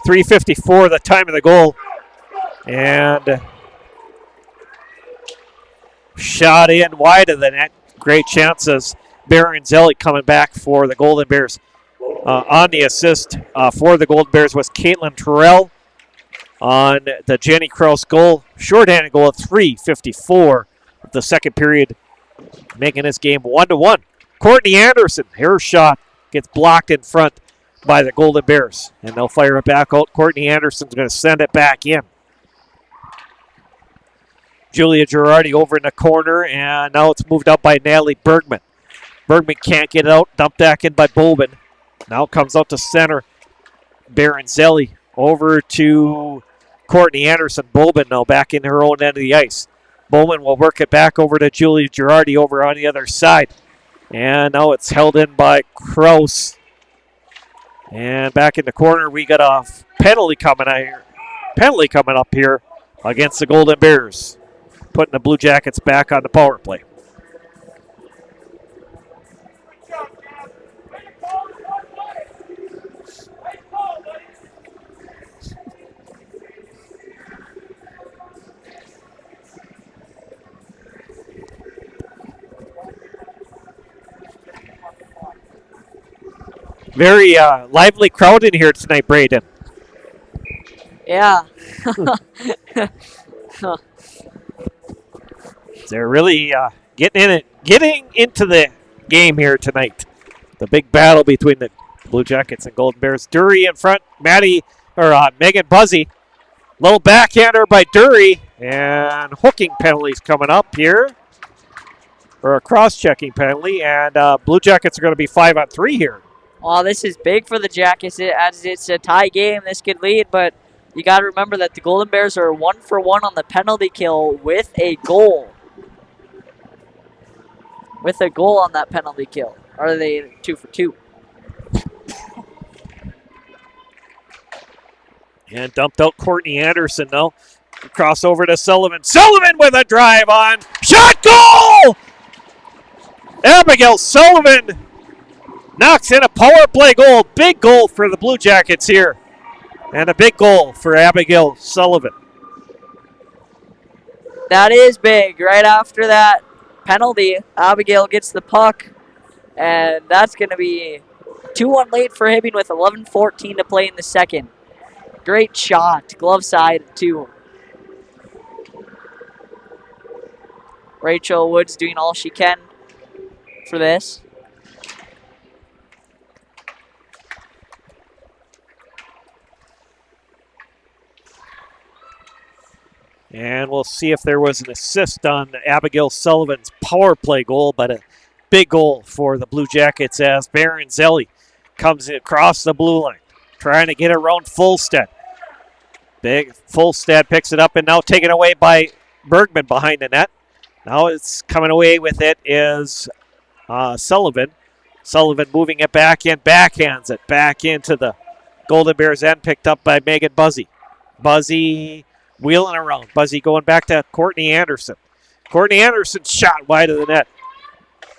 .354 the time of the goal. And shot in wide of the net. Great chances. Baronzelli coming back for the Golden Bears. On the assist for the Golden Bears was Caitlin Terrell on the Jenny Krause goal. Shorthanded goal at .354 of the second period, making this game 1-1. Courtney Anderson, her shot gets blocked in front by the Golden Bears, and they'll fire it back out. Courtney Anderson's going to send it back in. Julia Girardi over in the corner, and now it's moved out by Natalie Bergman. Bergman can't get it out, dumped back in by Bobin. Now comes out to center. Baronzelli over to Courtney Anderson. Bobin now back in her own end of the ice. Bowman will work it back over to Julia Girardi over on the other side. And now it's held in by Krause. And back in the corner, we got a penalty coming up here against the Golden Bears, putting the Blue Jackets back on the power play. Very lively crowd in here tonight, Braden. Yeah. They're really getting into the game here tonight. The big battle between the Blue Jackets and Golden Bears. Dury in front. Megan Buzzy. Little backhander by Dury. And hooking penalties coming up here. or a cross-checking penalty, and Blue Jackets are going to be 5-on-3 here. Well, this is big for the Jackets as it's a tie game. This could lead, but you got to remember that the Golden Bears are 1 for 1 on the penalty kill with a goal. With a goal on that penalty kill. Or are they 2 for 2? And dumped out Courtney Anderson now. Cross over to Sullivan. Sullivan with a drive on. Shot, goal! Abigail Sullivan knocks in a power play goal. Big goal for the Blue Jackets here. And a big goal for Abigail Sullivan. That is big. Right after that penalty, Abigail gets the puck. And that's going to be 2-1 late for Hibbing with 11:14 to play in the second. Great shot. Glove side, too. Rachel Woods doing all she can for this. And we'll see if there was an assist on Abigail Sullivan's power play goal, but a big goal for the Blue Jackets as Baronzelli comes across the blue line, trying to get around Fulstead. Big Fulstead picks it up and now taken away by Bergman behind the net. Now it's coming away with it is Sullivan. Sullivan moving it back in, backhands it back into the Golden Bears end, picked up by Megan Buzzy. Buzzy wheeling around. Buzzy going back to Courtney Anderson. Courtney Anderson shot wide of the net.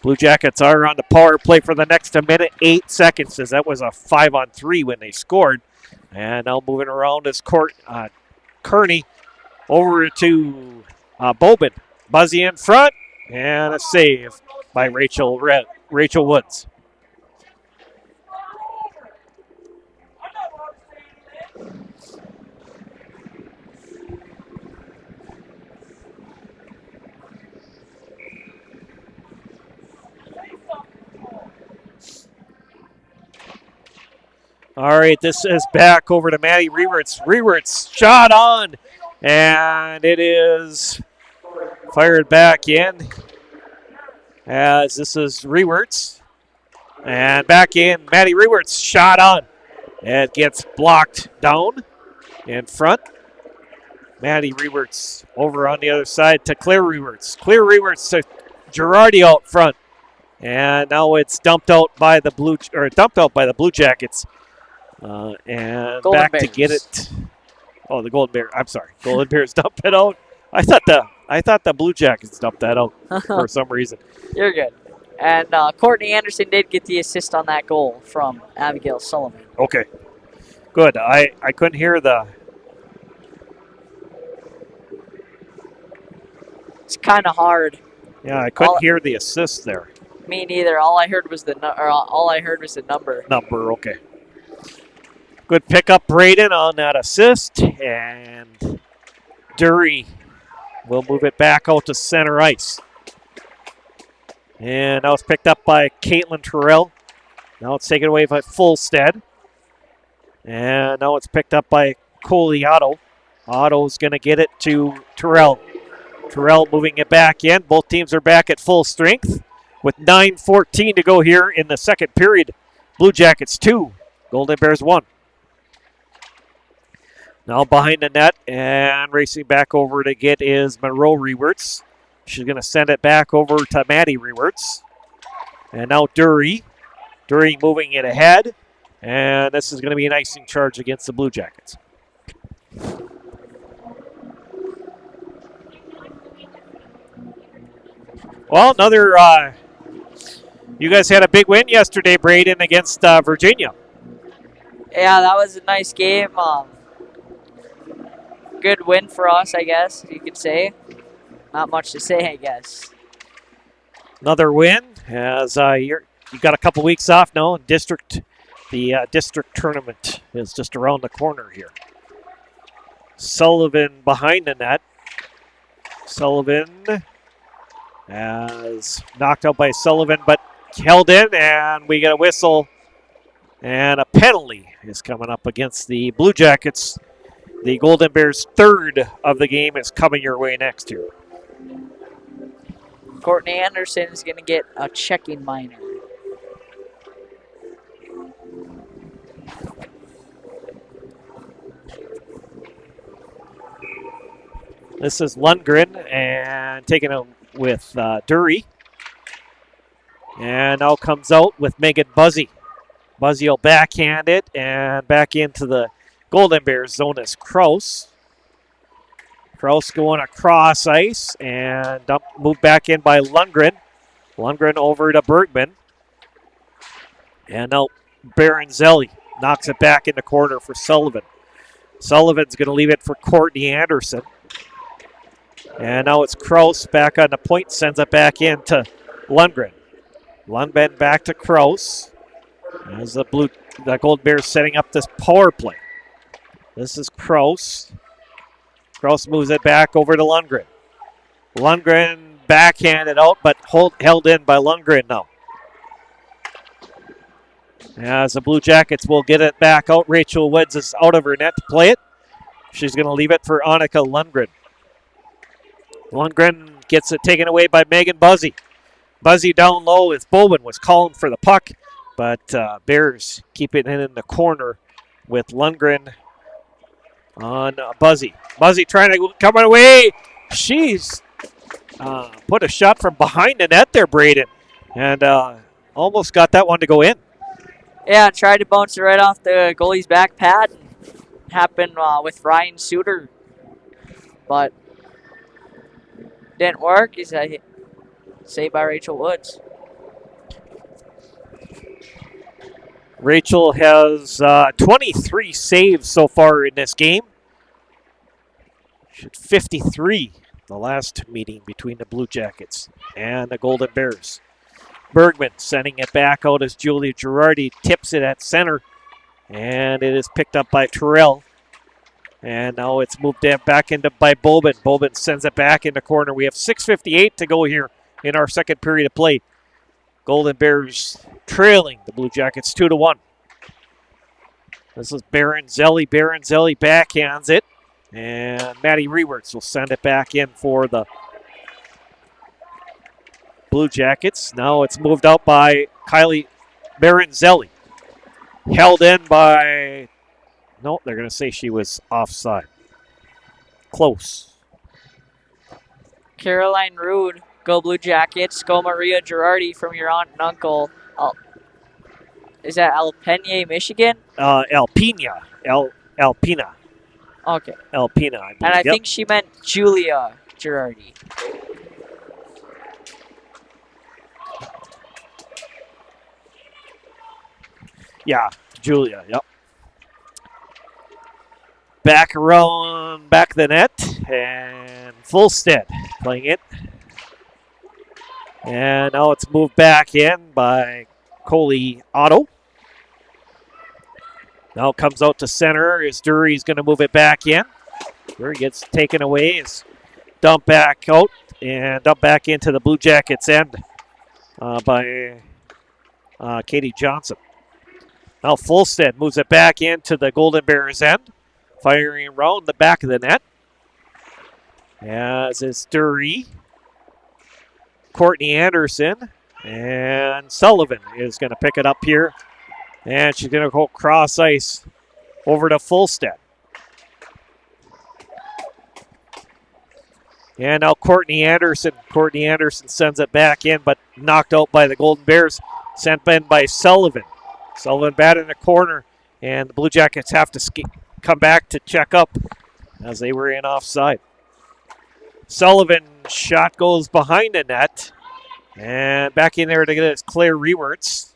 Blue Jackets are on the power play for the next 1:08, as that was a 5-on-3 when they scored. And now moving around is Kearney over to Bobin. Buzzy in front, and a save by Rachel Woods. All right, this is back over to Maddie Rewerts. Rewerts shot on, and it is fired back in as this is Rewerts. And back in, Maddie Rewerts shot on. It gets blocked down in front. Maddie Rewerts over on the other side to Claire Rewerts. Claire Rewerts to Girardi out front. And now it's dumped out by the Blue Jackets. And Golden back Bears. to get it. Oh, the Golden Bears. I'm sorry. Golden Bears dumped it out. I thought the Blue Jackets dumped that out for some reason. You're good. And Courtney Anderson did get the assist on that goal from Abigail Sullivan. Okay. Good. I couldn't hear the... It's kind of hard. Yeah, I couldn't hear the assist there. Me neither. All I heard was the number. Number, okay. Good pickup, Braden, on that assist. And Dury will move it back out to center ice. And now it's picked up by Caitlin Terrell. Now it's taken away by Fulstead. And now it's picked up by Coley Otto. Otto's going to get it to Terrell. Terrell moving it back in. Both teams are back at full strength with 9:14 to go here in the second period. Blue Jackets 2, Golden Bears 1. Now behind the net and racing back over to get is Monroe Rewerts. She's going to send it back over to Maddie Rewerts. And now Dury. Dury moving it ahead. And this is going to be an icing charge against the Blue Jackets. Well, another, you guys had a big win yesterday, Braden, against Virginia. Yeah, that was a nice game. Good win for us, I guess you could say. Not much to say, I guess. Another win as you've got a couple weeks off now. And the district tournament is just around the corner here. Sullivan behind the net. Sullivan as knocked out by Sullivan, but held in, and we get a whistle. And a penalty is coming up against the Blue Jackets. The Golden Bears' third of the game is coming your way next year. Courtney Anderson is going to get a checking minor. This is Lundgren and taking it with Dury. And now comes out with Megan Buzzy. Buzzy will backhand it and back into the Golden Bears zone is Kraus. Kraus going across ice and moved back in by Lundgren. Lundgren over to Bergman. And now Baranzelli knocks it back in the corner for Sullivan. Sullivan's going to leave it for Courtney Anderson. And now it's Kraus back on the point, sends it back in to Lundgren. Lundgren back to Kraus. As the Golden Bears setting up this power play. This is Kraus. Kraus moves it back over to Lundgren. Lundgren backhanded out, but held in by Lundgren now. As the Blue Jackets will get it back out. Rachel Woods is out of her net to play it. She's going to leave it for Annika Lundgren. Lundgren gets it taken away by Megan Buzzy. Buzzy down low as Bowman was calling for the puck, but Bears keep it in the corner with Lundgren on Buzzy. Buzzy trying to come away. She's put a shot from behind the net there, Braden, and almost got that one to go in. Yeah, tried to bounce it right off the goalie's back pad. Happened with Ryan Suter, but didn't work. He's saved by Rachel Woods. Rachel has 23 saves so far in this game. 53 the last meeting between the Blue Jackets and the Golden Bears. Bergman sending it back out as Julia Girardi tips it at center. And it is picked up by Terrell. And now it's moved back into by Bobin. Bobin sends it back in the corner. We have 6:58 to go here in our second period of play. Golden Bears trailing the Blue Jackets 2-1. This is Baranzelli. Baranzelli backhands it. And Maddie Rewerts will send it back in for the Blue Jackets. Now it's moved out by Kylie Baranzelli. Held in by... No, they're going to say she was offside. Close. Caroline Rude, go Blue Jackets. Go Maria Girardi from your aunt and uncle. Is that Alpena, Michigan? Alpena. Alpena. Okay. Alpena, I believe. And I think she meant Julia Girardi. Yeah, Julia, yep. Back around, back the net, and Fulstead playing it. And now it's moved back in by Coley Otto. Now it comes out to center as Dury's going to move it back in. Dury gets taken away, is dumped back out, and dumped back into the Blue Jackets end by Katie Johnson. Now Fulstead moves it back into the Golden Bears end, firing around the back of the net. As is Dury, Courtney Anderson, and Sullivan is going to pick it up here. And she's going to go cross ice over to Fulstead. And now Courtney Anderson. Courtney Anderson sends it back in, but knocked out by the Golden Bears. Sent in by Sullivan. Sullivan bad in the corner, and the Blue Jackets have to come back to check up as they were in offside. Sullivan shot goes behind the net, and back in there to get it is Claire Rewerts.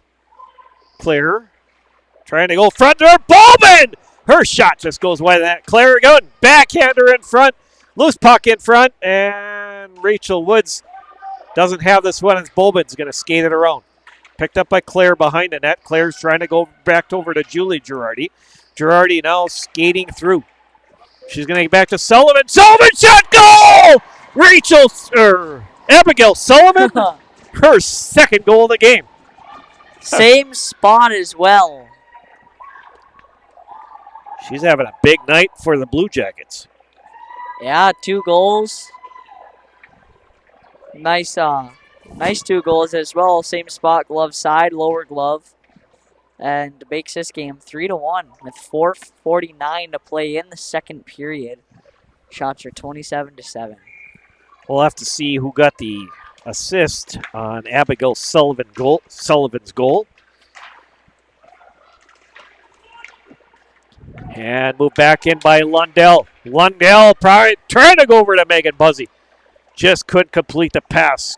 Claire trying to go front there. Bowman! Her shot just goes wide of that. Claire going backhander in front. Loose puck in front, and Rachel Woods doesn't have this one as Bowman's going to skate it around. Picked up by Claire behind the net. Claire's trying to go back over to Julie Girardi. Girardi now skating through. She's going to get back to Sullivan. Sullivan shot goal! Abigail Sullivan, her second goal of the game. Same spot as well. She's having a big night for the Blue Jackets. Yeah, 2 goals. Nice, nice 2 goals as well. Same spot, glove side, lower glove, and makes this game 3-1 with 4:49 to play in the second period. Shots are 27-7. We'll have to see who got the assist on Abigail Sullivan's goal. And moved back in by Lundell. Lundell probably trying to go over to Megan Buzzy. Just couldn't complete the pass.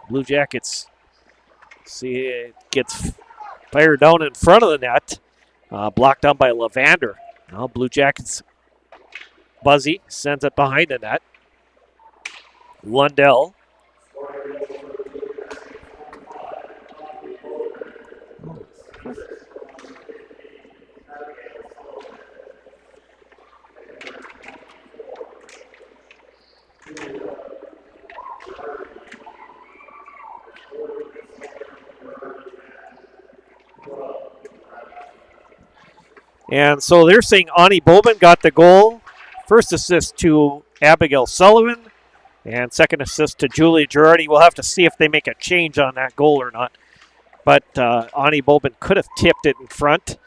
Blue Jackets see it gets fired down in front of the net. Blocked down by Lavander. Now Blue Jackets, Buzzy sends it behind the net. Lundell. And so they're saying Ani Bowman got the goal. First assist to Abigail Sullivan. And second assist to Julie Girardi. We'll have to see if they make a change on that goal or not. But Ani Bowman could have tipped it in front,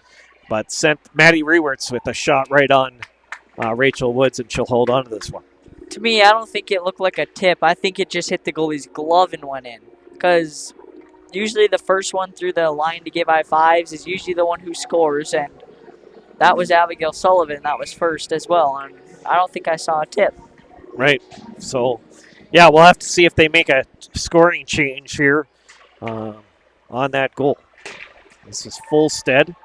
but sent Maddie Rewerts with a shot right on Rachel Woods, and she'll hold on to this one. To me, I don't think it looked like a tip. I think it just hit the goalie's glove and went in. Because usually the first one through the line to give high fives is usually the one who scores, and that was Abigail Sullivan. That was first as well, and I don't think I saw a tip. Right. So, yeah, we'll have to see if they make a scoring change here on that goal. This is Fulstead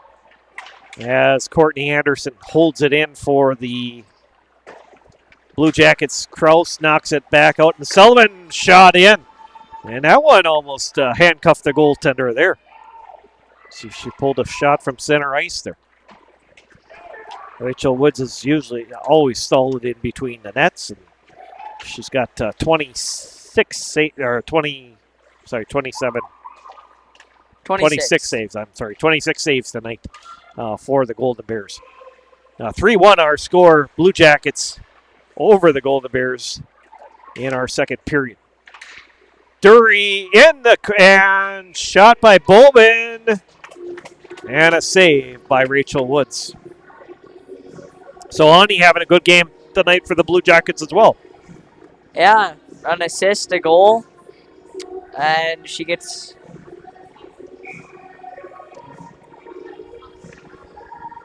as Courtney Anderson holds it in for the Blue Jackets. Kraus knocks it back out, and Sullivan shot in. And that one almost handcuffed the goaltender there. See, she pulled a shot from center ice there. Rachel Woods is usually always solid in between the nets, and she's got 26 saves tonight for the Golden Bears. 3-1 our score, Blue Jackets over the Golden Bears in our second period. Dury and shot by Bowman, and a save by Rachel Woods. So Ani having a good game tonight for the Blue Jackets as well. Yeah, an assist, a goal, and she gets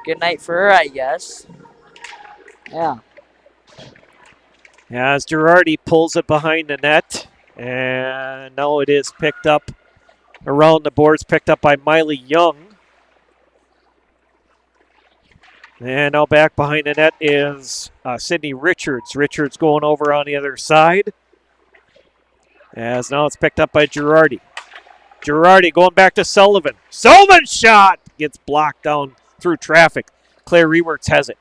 good night for her, I guess. Yeah. As Girardi pulls it behind the net, and now it is picked up around the boards, picked up by Miley Young. And now back behind the net is Sydney Richards. Richards going over on the other side. As now it's picked up by Girardi. Girardi going back to Sullivan. Sullivan's shot gets blocked down through traffic. Claire Rewerts has it.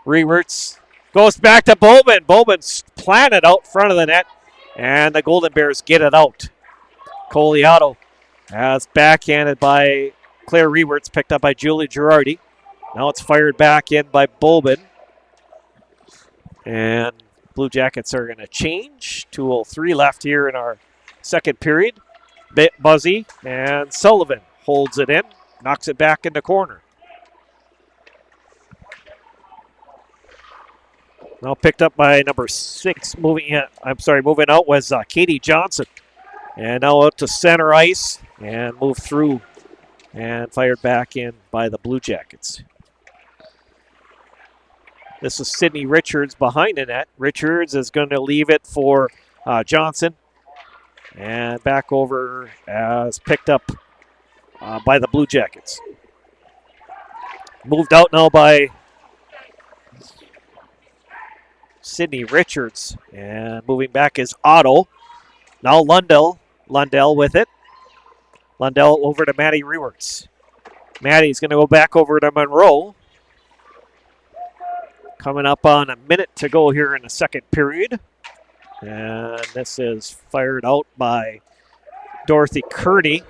Rewerts goes back to Bowman. Bowman's planted out front of the net. And the Golden Bears get it out. Coliato as backhanded by Claire Rewerts, picked up by Julie Girardi. Now it's fired back in by Bowman. And Blue Jackets are going to change. 2:03 left here in our second period. Buzzy and Sullivan holds it in, knocks it back in the corner. Now picked up by number 6. Moving out was Katie Johnson. And now out to center ice and moved through and fired back in by the Blue Jackets. This is Sydney Richards behind the net. Richards is going to leave it for Johnson. And back over as picked up by the Blue Jackets. Moved out now by Sydney Richards. And moving back is Otto. Now Lundell with it. Lundell over to Maddie Rewerts. Maddie's going to go back over to Monroe. Coming up on a minute to go here in the second period. And this is fired out by Dorothy Kearney.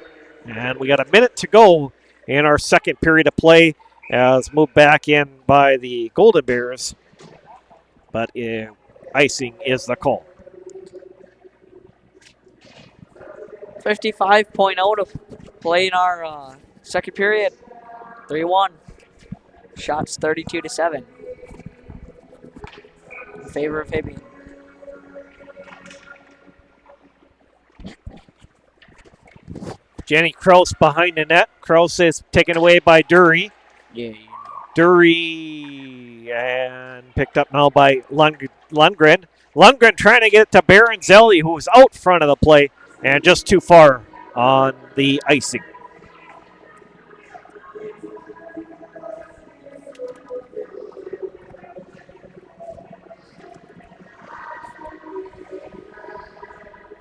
And we got a minute to go in our second period of play as moved back in by the Golden Bears. But icing is the call. 55.0 to play in our second period. 3-1. Shots 32-7 in favor of Hibbing. Jenny Kraus behind the net. Kraus is taken away by Dury. Yeah. Dury and picked up now by Lundgren. Lundgren trying to get it to Baronzelli, who was out front of the play and just too far on the icing.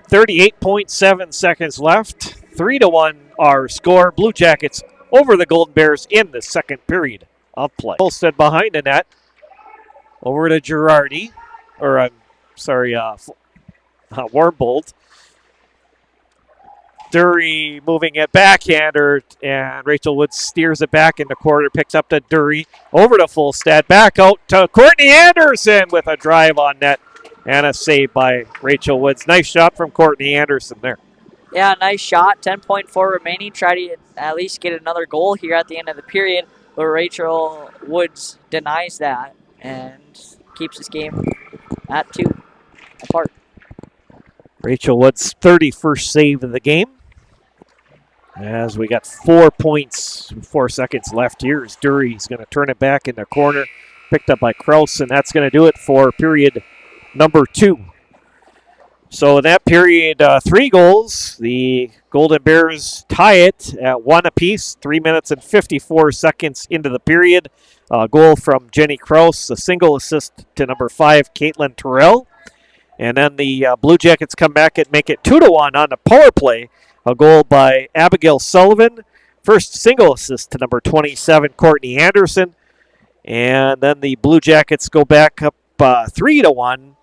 .7 seconds left. 3-1 our score. Blue Jackets over the Golden Bears in the second period of play. Olstead behind the net. Over to Girardi. Warmbold. Dury moving it backhander, and Rachel Woods steers it back in the corner, picks up to Dury. Over to Fulstad. Back out to Courtney Anderson with a drive on net. And a save by Rachel Woods. Nice shot from Courtney Anderson there. Yeah, nice shot. 10.4 remaining. Try to at least get another goal here at the end of the period, but Rachel Woods denies that and keeps this game at 2 apart. Rachel Woods' 31st save of the game. As we got 4 points, 4 seconds left here, as Dury's going to turn it back in the corner. Picked up by Kraus, and that's going to do it for period number 2. So in that period, 3 goals. The Golden Bears tie it at 1 apiece, 3 minutes and 54 seconds into the period. Goal from Jenny Kraus, a single assist to number 5, Caitlin Terrell. And then the Blue Jackets come back and make it 2-1 on the power play. A goal by Abigail Sullivan. First single assist to number 27, Courtney Anderson. And then the Blue Jackets go back up 3-1.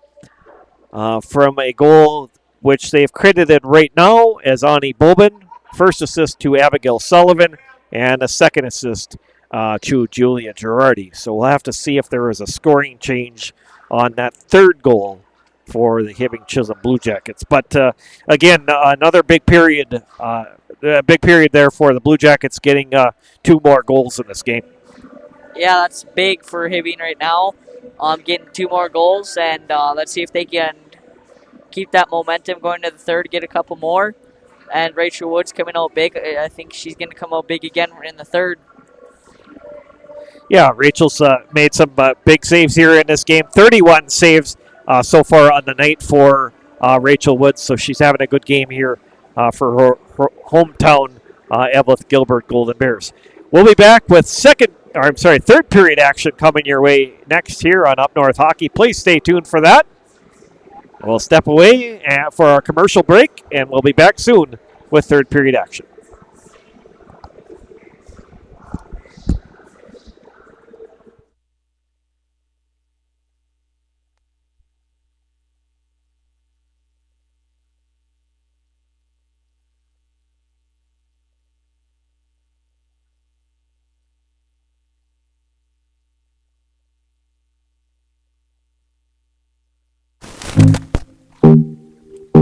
From a goal which they've credited right now as Ani Bobin. First assist to Abigail Sullivan, and a second assist to Julia Girardi. So we'll have to see if there is a scoring change on that third goal for the Hibbing Chisholm Blue Jackets. But again, another big period there for the Blue Jackets, getting 2 more goals in this game. Yeah, that's big for Hibbing right now. Getting 2 more goals, and let's see if they can keep that momentum going to the third, get a couple more. And Rachel Woods coming out big. I think she's going to come out big again in the third. Yeah, Rachel's made some big saves here in this game. 31 saves so far on the night for Rachel Woods, so she's having a good game here for her hometown Eveleth-Gilbert Golden Bears. We'll be back with third period action coming your way next here on Up North Hockey. Please stay tuned for that. We'll step away for our commercial break, and we'll be back soon with third period action.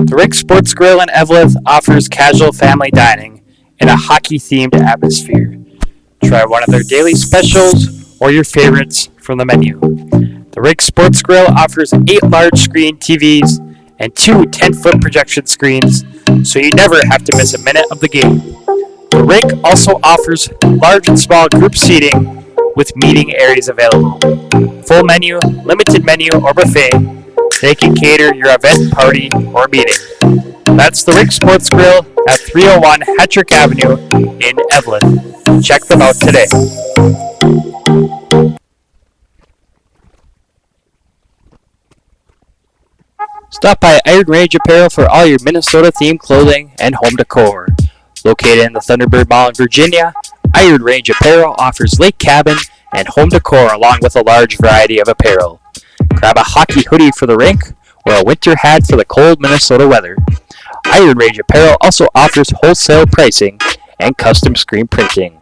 The Rick Sports Grill in Eveleth offers casual family dining in a hockey-themed atmosphere. Try one of their daily specials or your favorites from the menu. The Rick Sports Grill offers 8 large-screen TVs and 2 10-foot projection screens, so you never have to miss a minute of the game. The Rick also offers large and small group seating with meeting areas available. Full menu, limited menu, or buffet, they can cater your event, party, or meeting. That's the Rick Sports Grill at 301 Hattrick Avenue in Eveleth. Check them out today. Stop by Iron Range Apparel for all your Minnesota-themed clothing and home decor. Located in the Thunderbird Mall in Virginia, Iron Range Apparel offers lake cabin and home decor along with a large variety of apparel. Grab a hockey hoodie for the rink or a winter hat for the cold Minnesota weather. Iron Range Apparel also offers wholesale pricing and custom screen printing.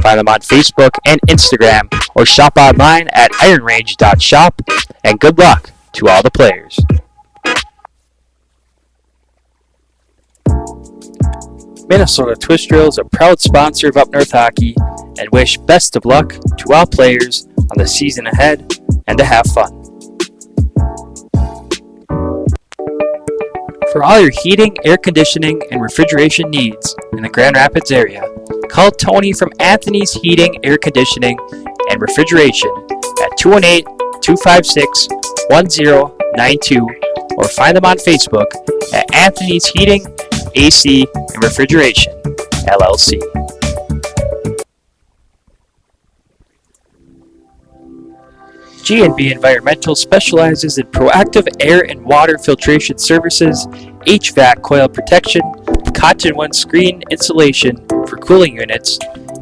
Find them on Facebook and Instagram or shop online at ironrange.shop, and good luck to all the players. Minnesota Twist Drill is a proud sponsor of Up North Hockey and wish best of luck to all players on the season ahead and to have fun. For all your heating, air conditioning, and refrigeration needs in the Grand Rapids area, call Tony from Anthony's Heating, Air Conditioning, and Refrigeration at 218-256-1092 or find them on Facebook at Anthony's Heating, AC, and Refrigeration, LLC. G&B Environmental specializes in proactive air and water filtration services, HVAC coil protection, cotton-wound screen insulation for cooling units,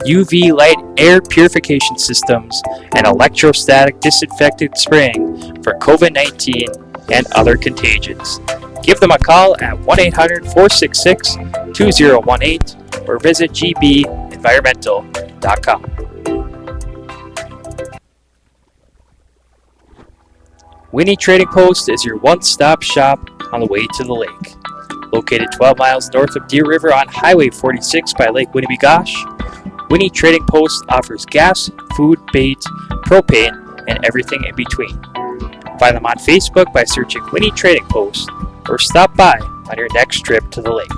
UV light air purification systems, and electrostatic disinfectant spraying for COVID-19 and other contagions. Give them a call at 1-800-466-2018 or visit gbenvironmental.com. Winnie Trading Post is your one-stop shop on the way to the lake. Located 12 miles north of Deer River on Highway 46 by Lake Winnebagosh, Winnie Trading Post offers gas, food, bait, propane, and everything in between. Find them on Facebook by searching Winnie Trading Post or stop by on your next trip to the lake.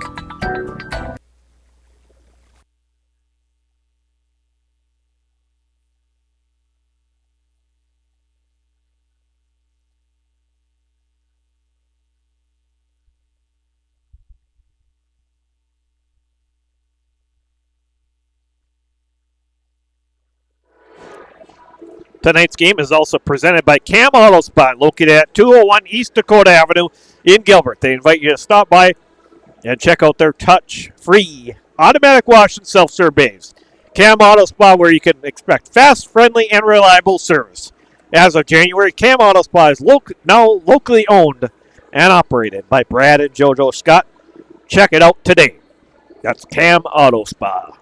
Tonight's game is also presented by Cam Auto Spot, located at 201 East Dakota Avenue in Gilbert. They invite you to stop by and check out their touch-free automatic wash and self-serve bays. Cam Auto Spot, where you can expect fast, friendly, and reliable service. As of January, Cam Auto Spot is now locally owned and operated by Brad and JoJo Scott. Check it out today. That's Cam Auto Spa.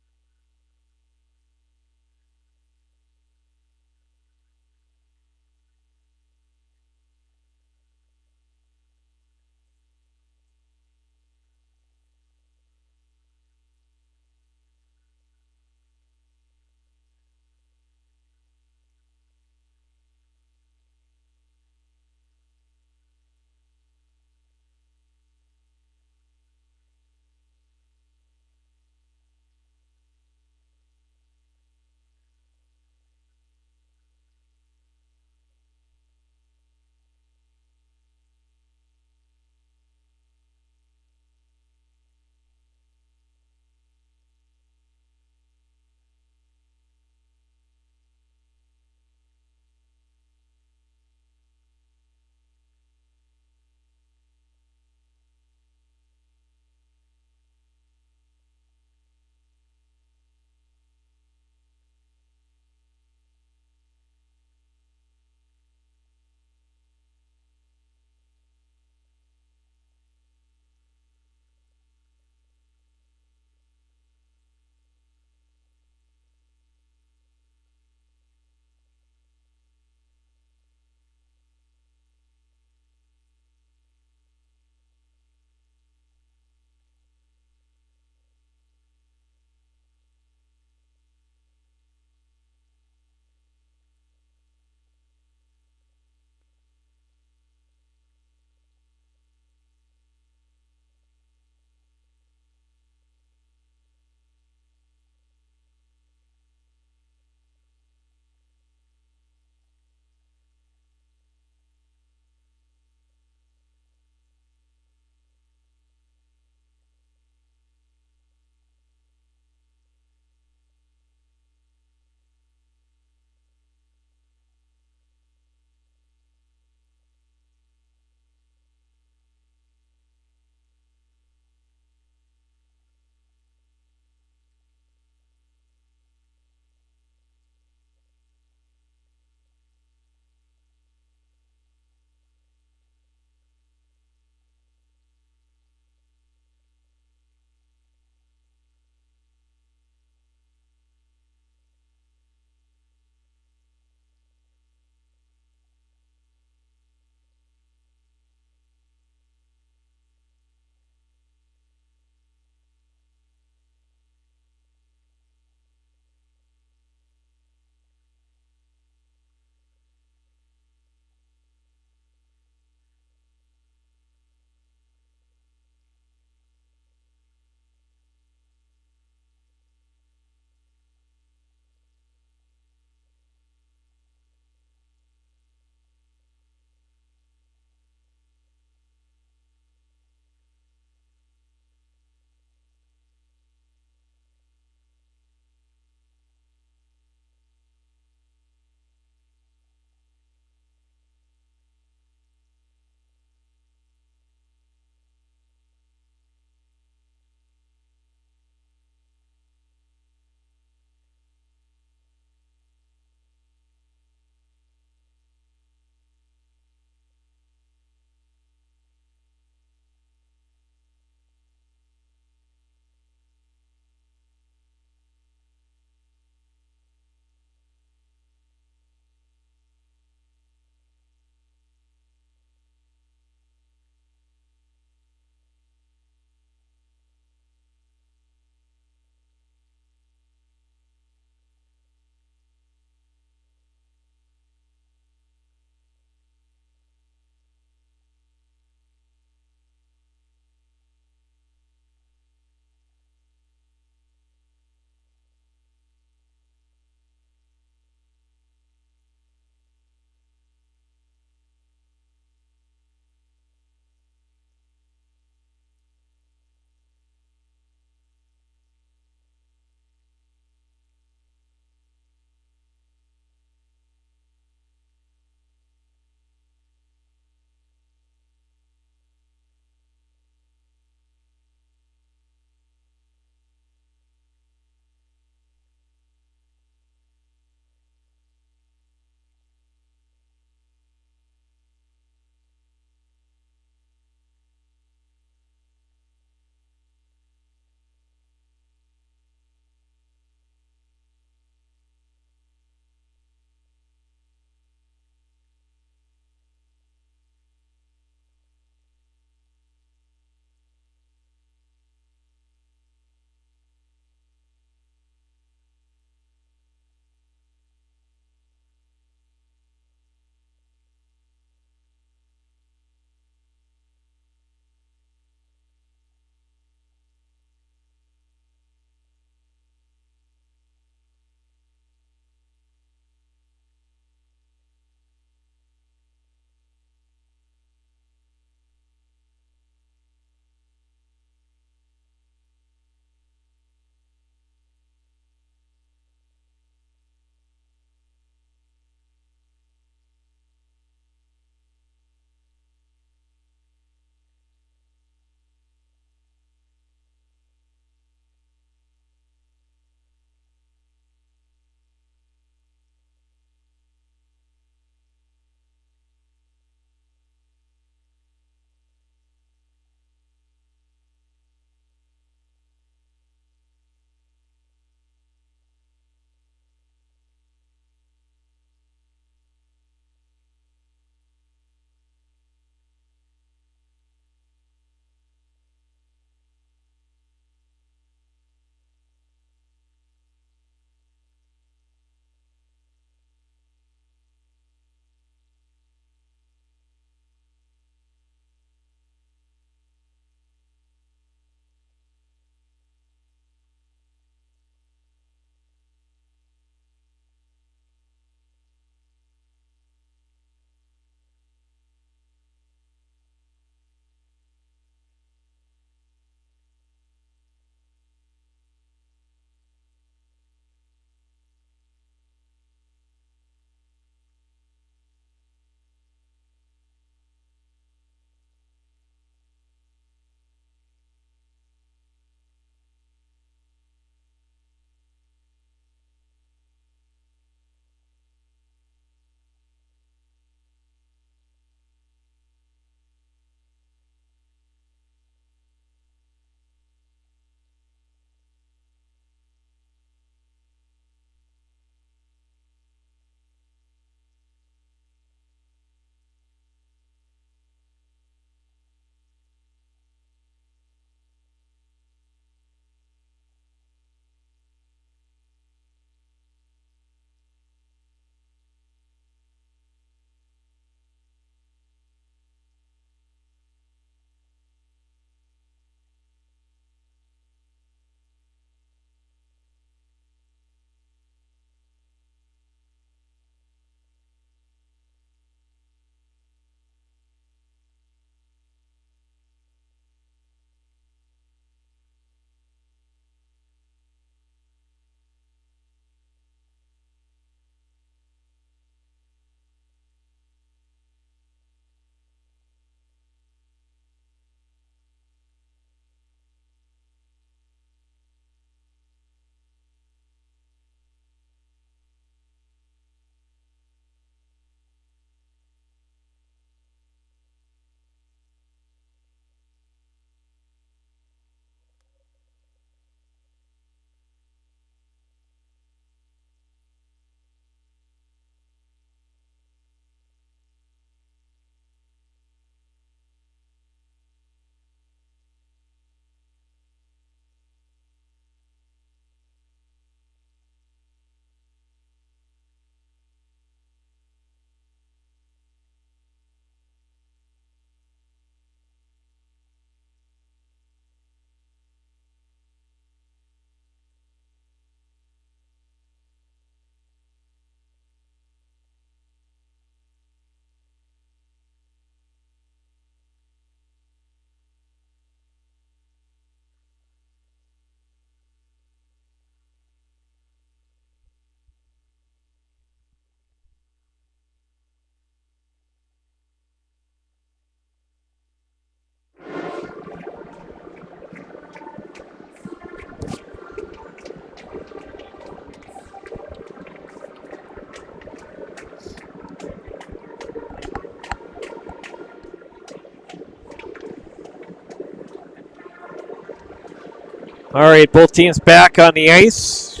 All right, both teams back on the ice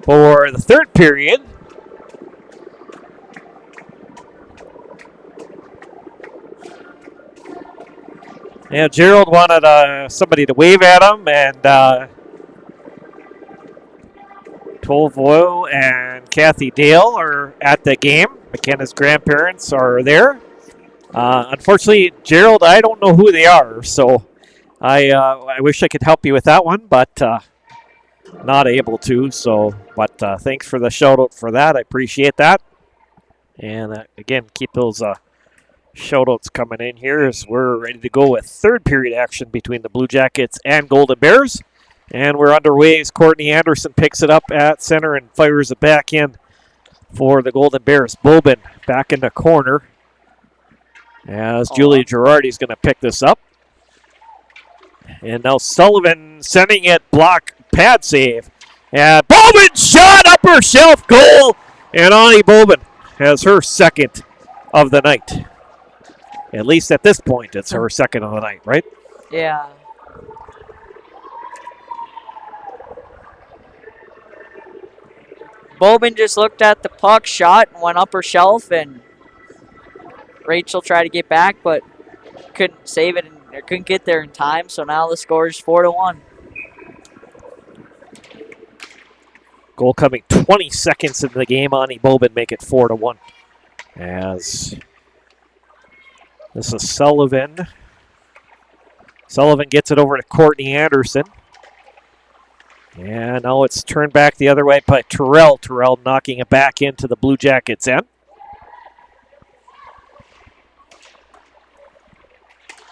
for the third period. Yeah, Gerald wanted somebody to wave at him, and Tolvoil and Kathy Dale are at the game. McKenna's grandparents are there. Unfortunately, Gerald, I don't know who they are, so I wish I could help you with that one, but not able to. So, but thanks for the shout out for that. I appreciate that. And again, keep those shout outs coming in here as we're ready to go with third period action between the Blue Jackets and Golden Bears. And we're underway as Courtney Anderson picks it up at center and fires it back in for the Golden Bears. Bobin back in the corner as Julia Girardi's going to pick this up. And now Sullivan sending it, block, pad save. And Bobin shot, upper shelf, goal. And Ani Bobin has her second of the night. At least at this point, it's her second of the night, right? Yeah. Bobin just looked at the puck, shot, and went upper shelf, and Rachel tried to get back, but couldn't save it or couldn't get there in time. So now the score is 4-1. Goal coming 20 seconds into the game. Ani Bobin make it 4-1. As this is Sullivan. Sullivan gets it over to Courtney Anderson. And now it's turned back the other way by Terrell. Terrell knocking it back into the Blue Jackets' end.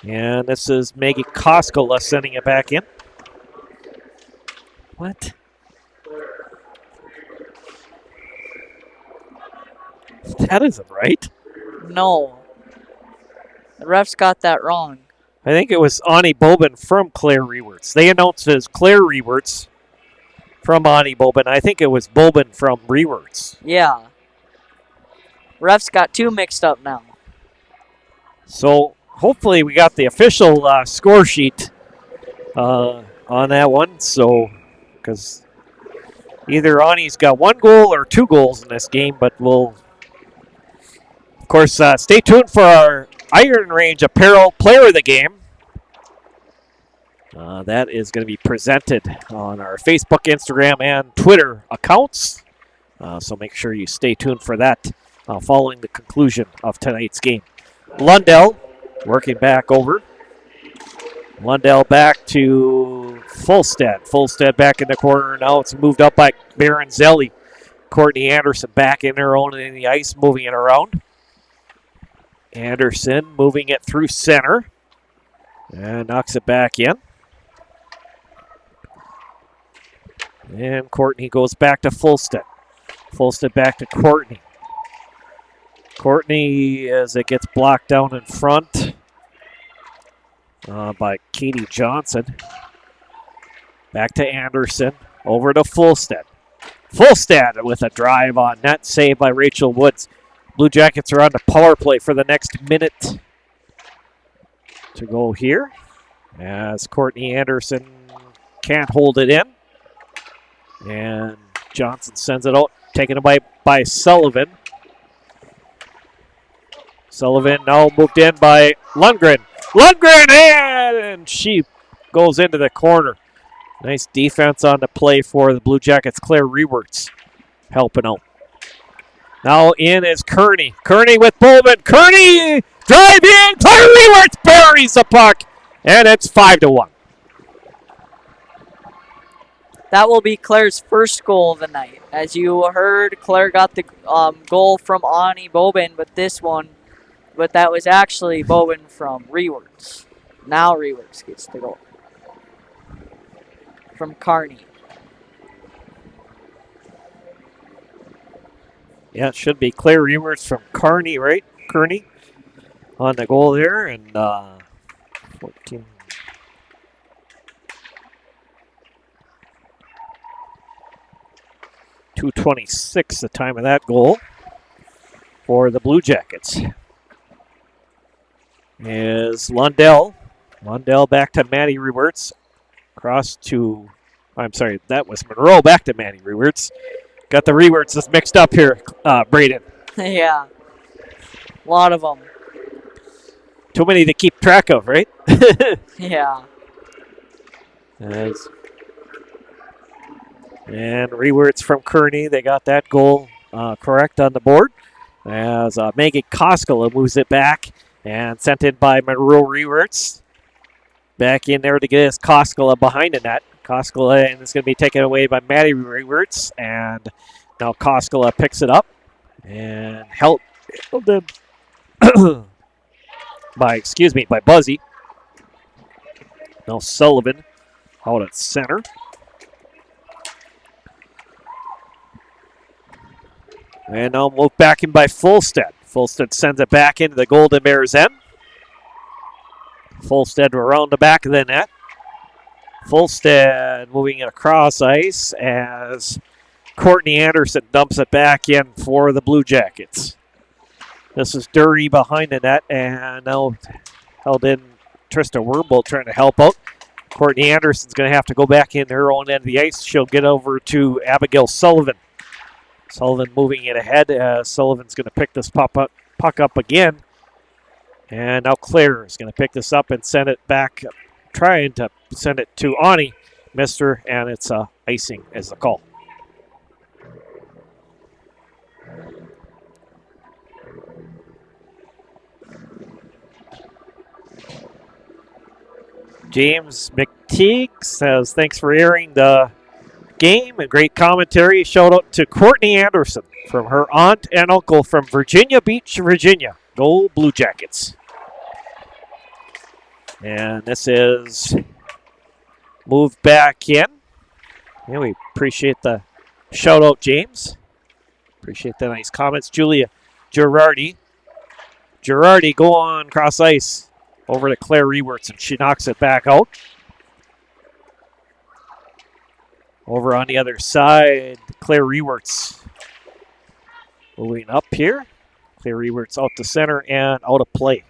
And this is Maggie Koskela sending it back in. What? That isn't right. No. The refs got that wrong. I think it was Ani Bobin from Claire Rewerts. They announced it as Claire Rewerts from Ani Bobin. I think it was Bobin from Rewerts. Yeah. Refs got two mixed up now. So hopefully we got the official score sheet on that one. So, because either Ani's got one goal or two goals in this game, but we'll, of course, stay tuned for our Iron Range Apparel Player of the Game. That is going to be presented on our Facebook, Instagram, and Twitter accounts. So make sure you stay tuned for that following the conclusion of tonight's game. Lundell working back over. Lundell back to Fulstead. Fulstead back in the corner. Now it's moved up by Baronzelli. Courtney Anderson back in her own in the ice, moving it around. Anderson moving it through center. And knocks it back in. And Courtney goes back to Fulstead. Fulstead back to Courtney. Courtney, as it gets blocked down in front by Katie Johnson. Back to Anderson. Over to Fulstead. Fulstead with a drive on net, saved by Rachel Woods. Blue Jackets are on the power play for the next minute to go here. As Courtney Anderson can't hold it in. And Johnson sends it out, taken away by Sullivan. Sullivan now moved in by Lundgren. Lundgren, and she goes into the corner. Nice defense on the play for the Blue Jackets. Claire Rewerts helping out. Now in is Kearney. Kearney with Bowman. Kearney drive in. Claire Rewerts buries the puck, and it's 5-1. That will be Claire's first goal of the night. As you heard, Claire got the goal from Ani Bobin, but that was actually Bobin from Rewerts. Now Rewerts gets the goal from Kearney. Yeah, it should be Claire Rewerts from Kearney, right? Kearney on the goal there, and 14. 2:26, the time of that goal for the Blue Jackets. Is Lundell. Lundell back to Maddie Rewerts. Cross to, I'm sorry, that was Monroe. Back to Manny Rewerts. Got the Rewerts just mixed up here, Braden. Yeah. A lot of them. Too many to keep track of, right? Yeah. And Rewerts from Kearney. They got that goal correct on the board. As Megan Koskela moves it back and sent in by Monroe Rewerts. Back in there to get his Koskela behind the net. Koskela, and it's going to be taken away by Maddie Rewerts. And now Koskela picks it up and held by Buzzy. Now Sullivan out at center. And now moved back in by Fulstead. Fulstead sends it back into the Golden Bears' end. Fulstead around the back of the net. Fulstead moving it across ice as Courtney Anderson dumps it back in for the Blue Jackets. This is Dury behind the net, and now held in Trista Werbold trying to help out. Courtney Anderson's going to have to go back in her own end of the ice. She'll get over to Abigail Sullivan. Sullivan moving it ahead. Sullivan's going to pick this puck up again. And now Claire is going to pick this up and send it back, trying to send it to Ani. Missed her, and it's icing as the call. James McTeague says, thanks for airing the game and great commentary. Shout out to Courtney Anderson from her aunt and uncle from Virginia Beach, Virginia. Go Blue Jackets. And this is moved back in. Yeah, we appreciate the shout out, James. Appreciate the nice comments. Julia Girardi. Girardi go on cross ice over to Claire Rewerts, and she knocks it back out. Over on the other side, Claire Rewerts moving up here. Claire Rewerts out to center and out of play.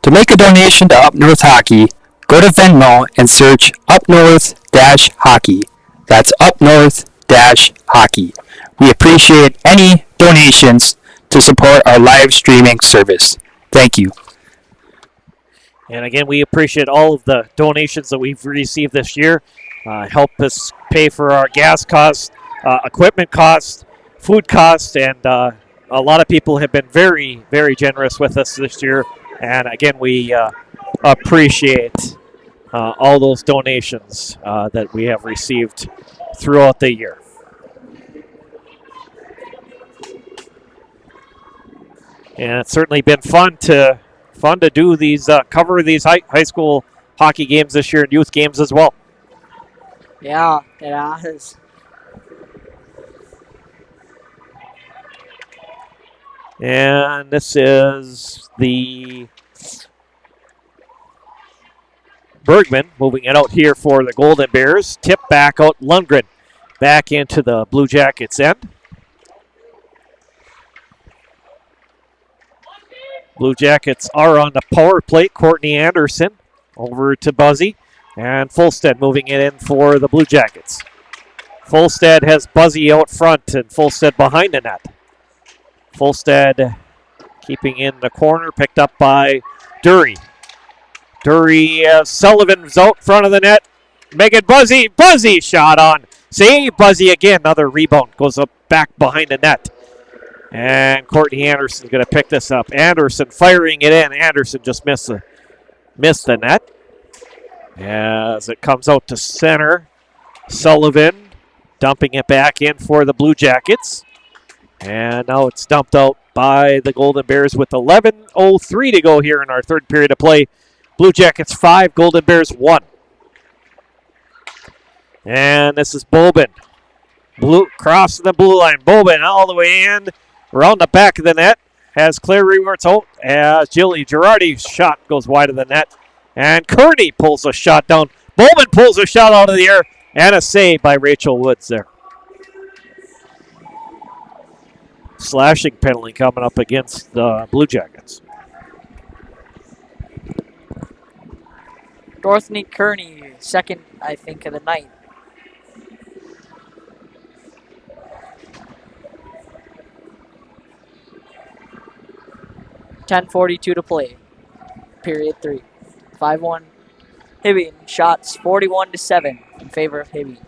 To make a donation to Up North Hockey, go to Venmo and search Up North-Hockey. That's Up North-Hockey. We appreciate any donations to support our live streaming service. Thank you. And again, we appreciate all of the donations that we've received this year. Help us pay for our gas costs, equipment costs, food costs, and a lot of people have been very, very generous with us this year. And again, we appreciate all those donations that we have received throughout the year. And it's certainly been fun to do these, cover these high school hockey games this year and youth games as well. Yeah, it has. And this is the Bergman moving it out here for the Golden Bears. Tip back out Lundgren back into the Blue Jackets end. Blue Jackets are on the power play. Courtney Anderson over to Buzzy. And Fulstead moving it in for the Blue Jackets. Fulstead has Buzzy out front and Fulstead behind the net. Fulstead keeping in the corner, picked up by Dury. Sullivan's out front of the net. Megan Buzzy shot on. Save Buzzy again. Another rebound goes up back behind the net. And Courtney Anderson's going to pick this up. Anderson firing it in. Anderson just missed the net. As it comes out to center. Sullivan dumping it back in for the Blue Jackets. And now it's dumped out by the Golden Bears with 11:03 to go here in our third period of play. Blue Jackets 5, Golden Bears 1. And this is Bobin. Crossing the blue line. Bobin all the way in. Around the back of the net. Has Claire Rewerts out. As Jilly Girardi's shot goes wide of the net. And Kearney pulls a shot down. Bowman pulls a shot out of the air. And a save by Rachel Woods there. Slashing penalty coming up against the Blue Jackets. Dorothy Kearney, second, I think, of the night. .10:42 to play. Period 3. 5-1. Hibbing shots 41-7 in favor of Hibbing.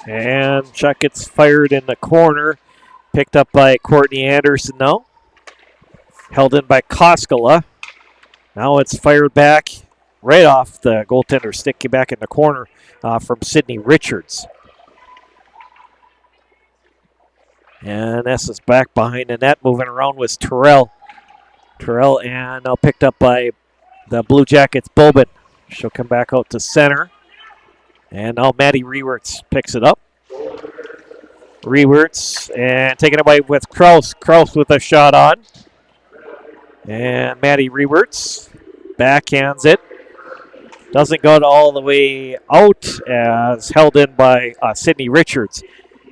And shot gets fired in the corner. Picked up by Courtney Anderson now. Held in by Koskela. Now it's fired back right off the goaltender stick back in the corner from Sydney Richards. And this is back behind the net. Moving around was Terrell. And now picked up by the Blue Jackets, Bobin. She'll come back out to center. And now Maddie Rewerts picks it up. Rewerts and taking it away with Kraus. Kraus with a shot on. And Maddie Rewerts backhands it. Doesn't go all the way out as held in by Sydney Richards.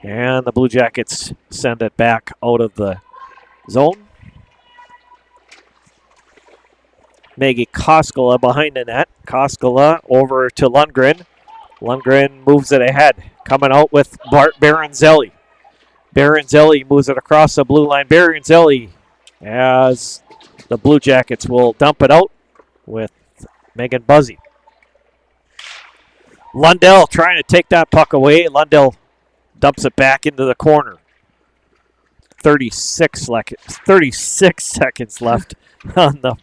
And the Blue Jackets send it back out of the zone. Maggie Koskela behind the net. Koskela over to Lundgren. Lundgren moves it ahead. Coming out with Bart Baranzelli. Baranzelli moves it across the blue line. Baranzelli as the Blue Jackets will dump it out with Megan Buzzy. Lundell trying to take that puck away. Lundell dumps it back into the corner. 36 seconds left on the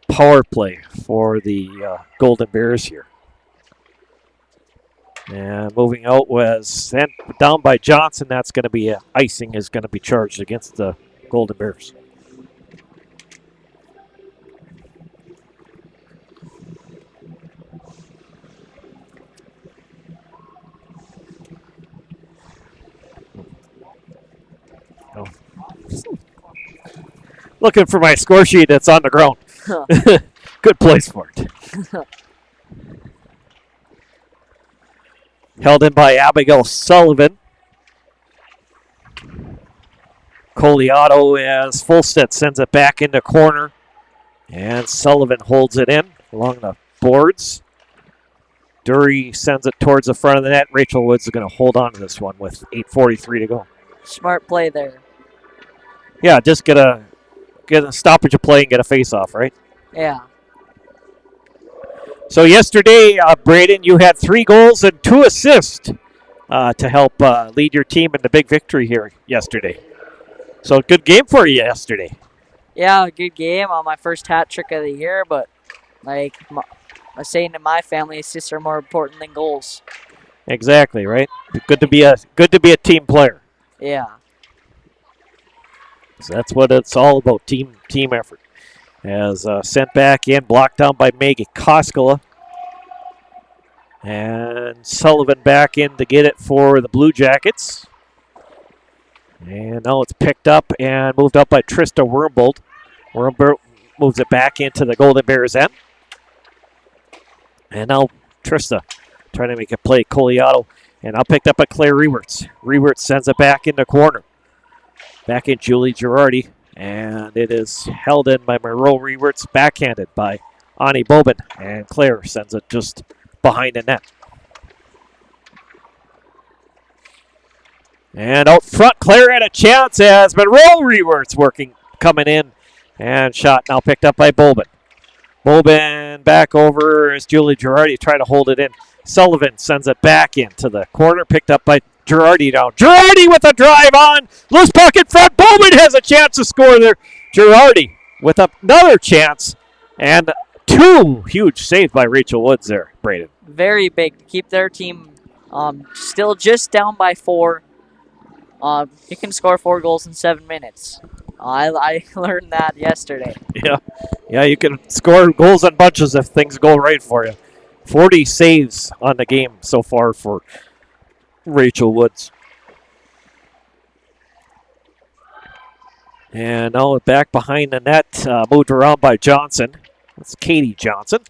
power play for the Golden Bears here. And moving out was sent down by Johnson. That's going to be icing is going to be charged against the Golden Bears. Oh. Looking for my score sheet that's on the ground. Good place for it. Held in by Abigail Sullivan. Coliato as Fulstead sends it back into corner. And Sullivan holds it in along the boards. Dury sends it towards the front of the net. Rachel Woods is going to hold on to this one with 8:43 to go. Smart play there. Yeah, just get a stoppage of play and get a face-off, right? Yeah. So yesterday, Braden, you had 3 goals and 2 assists to help lead your team in the big victory here yesterday. So good game for you yesterday. Yeah, good game on my first hat trick of the year, but like I was saying to my family, assists are more important than goals. Exactly, right? Good to be a team player. Yeah. So that's what it's all about, team effort. As sent back in, blocked down by Maggie Koskela. And Sullivan back in to get it for the Blue Jackets. And now it's picked up and moved up by Trista Wormbold. Wormbold moves it back into the Golden Bears end. And now Trista trying to make a play. Coliato. And now picked up by Claire Rewerts. Rewerts sends it back in the corner. Back in Julie Girardi. And it is held in by Monroe Rewerts, backhanded by Ani Bobin. And Claire sends it just behind the net. And out front, Claire had a chance as Monroe Rewerts coming in. And shot now picked up by Bobin. Bobin back over as Julie Girardi trying to hold it in. Sullivan sends it back into the corner, picked up by Girardi down. Girardi with a drive on. Loose puck in front. Bowman has a chance to score there. Girardi with another chance. And 2 huge saves by Rachel Woods there, Braden. Very big to keep their team still just down by 4. You can score 4 goals in 7 minutes. I learned that yesterday. Yeah, you can score goals in bunches if things go right for you. 40 saves on the game so far for Rachel Woods. And now back behind the net, moved around by Johnson. That's Katie Johnson.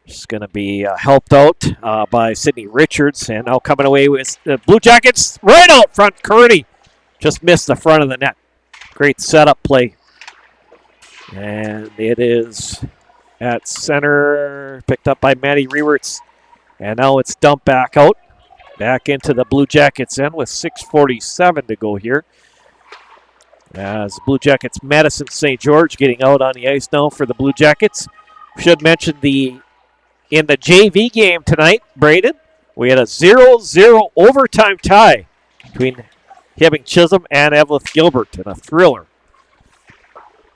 She's going to be helped out by Sydney Richards. And now coming away with the Blue Jackets right out front. Kearney just missed the front of the net. Great setup play. And it is at center, picked up by Maddie Rewerts. And now it's dumped back out. Back into the Blue Jackets end with 6:47 to go here. As Blue Jackets Madison St. George getting out on the ice now for the Blue Jackets. Should mention in the JV game tonight, Braden, we had a 0-0 overtime tie between Hibbing Chisholm and Eveleth-Gilbert in a thriller.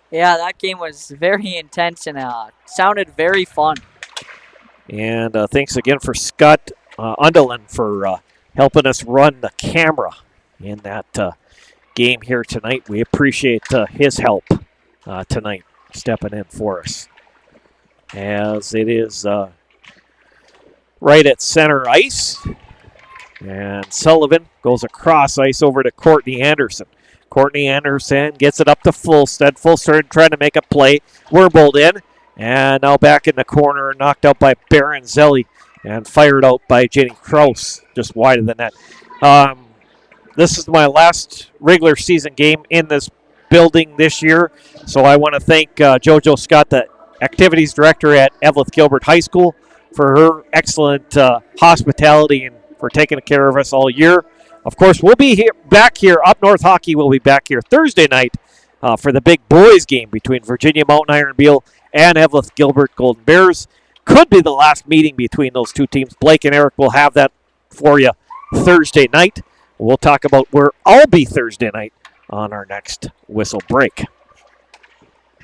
Yeah, that game was very intense and sounded very fun. And thanks again for Scott Undelin for helping us run the camera in that game here tonight. We appreciate his help tonight, stepping in for us. As it is right at center ice. And Sullivan goes across ice over to Courtney Anderson. Courtney Anderson gets it up to Fulstead. Fulstead trying to make a play. Werbold in. And now back in the corner, knocked out by Baranzelli and fired out by Jenny Kraus, just wide of the net. This is my last regular season game in this building this year, so I want to thank JoJo Scott, the activities director at Eveleth-Gilbert High School, for her excellent hospitality and for taking care of us all year. Of course, we'll be back here. Up North Hockey will be back here Thursday night for the big boys game between Virginia Mountain Iron Beal and Eveleth-Gilbert Golden Bears. Could be the last meeting between those two teams. Blake and Eric will have that for you Thursday night. We'll talk about where I'll be Thursday night on our next whistle break.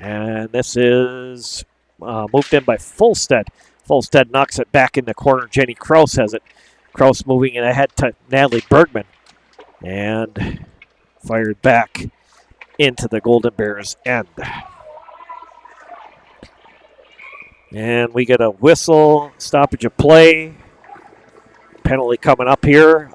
And this is moved in by Fulstead. Fulstead knocks it back in the corner. Jenny Kraus has it. Kraus moving it ahead to Natalie Bergman. And fired back into the Golden Bears end. And we get a whistle, stoppage of play. Penalty coming up here.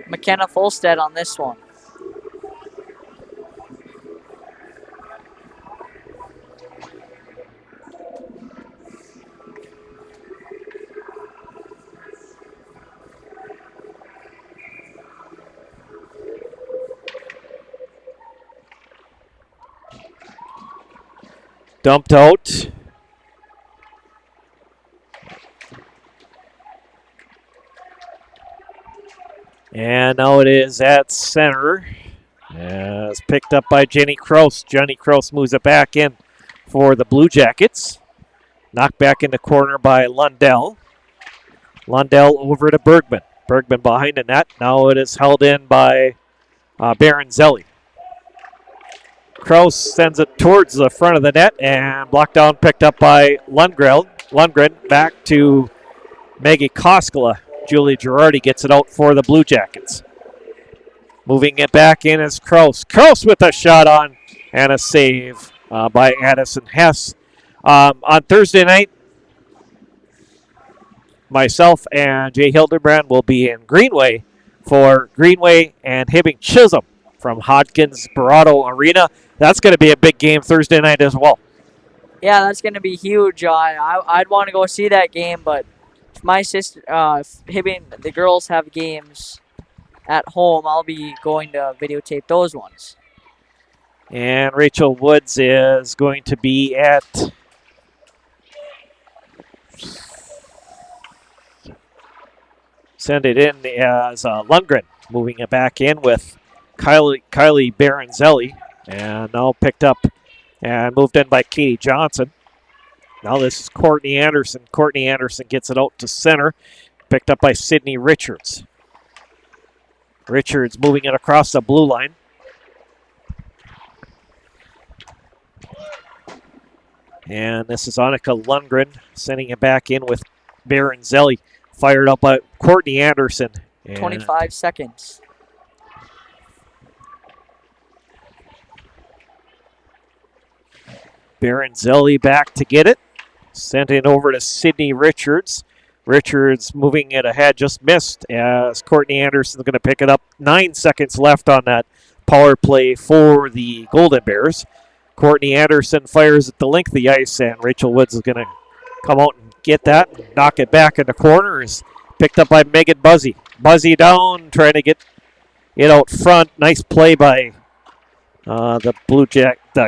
McKenna Fulstead on this one. Dumped out. And now it is at center. It's picked up by Jenny Kraus. Jenny Kraus moves it back in for the Blue Jackets. Knocked back in the corner by Lundell. Lundell over to Bergman. Bergman behind the net. Now it is held in by Baranzelli. Kraus sends it towards the front of the net and blocked down, picked up by Lundgren. Lundgren back to Maggie Koskela. Julie Girardi gets it out for the Blue Jackets. Moving it back in is Kraus. Kraus with a shot on and a save by Addison Hess. On Thursday night, myself and Jay Hildebrand will be in Greenway for Greenway and Hibbing Chisholm from Hodgkins Barado Arena. That's going to be a big game Thursday night as well. Yeah, that's going to be huge. I'd want to go see that game, but if my sister, Hibbing, the girls have games at home, I'll be going to videotape those ones. And Rachel Woods is going to be at send it in as Lundgren, moving it back in with Kylie Baranzelli, and now picked up and moved in by Katie Johnson. Now this is Courtney Anderson. Courtney Anderson gets it out to center, picked up by Sydney Richards. Richards moving it across the blue line. And this is Annika Lundgren sending it back in with Baranzelli. Fired up by Courtney Anderson. 25 seconds. Baranzelli back to get it. Sent it over to Sydney Richards. Richards moving it ahead, just missed as Courtney Anderson's going to pick it up. 9 seconds left on that power play for the Golden Bears. Courtney Anderson fires at the length of the ice, and Rachel Woods is going to come out and get that, knock it back in the corner. Is picked up by Megan Buzzy. Buzzy down, trying to get it out front. Nice play by the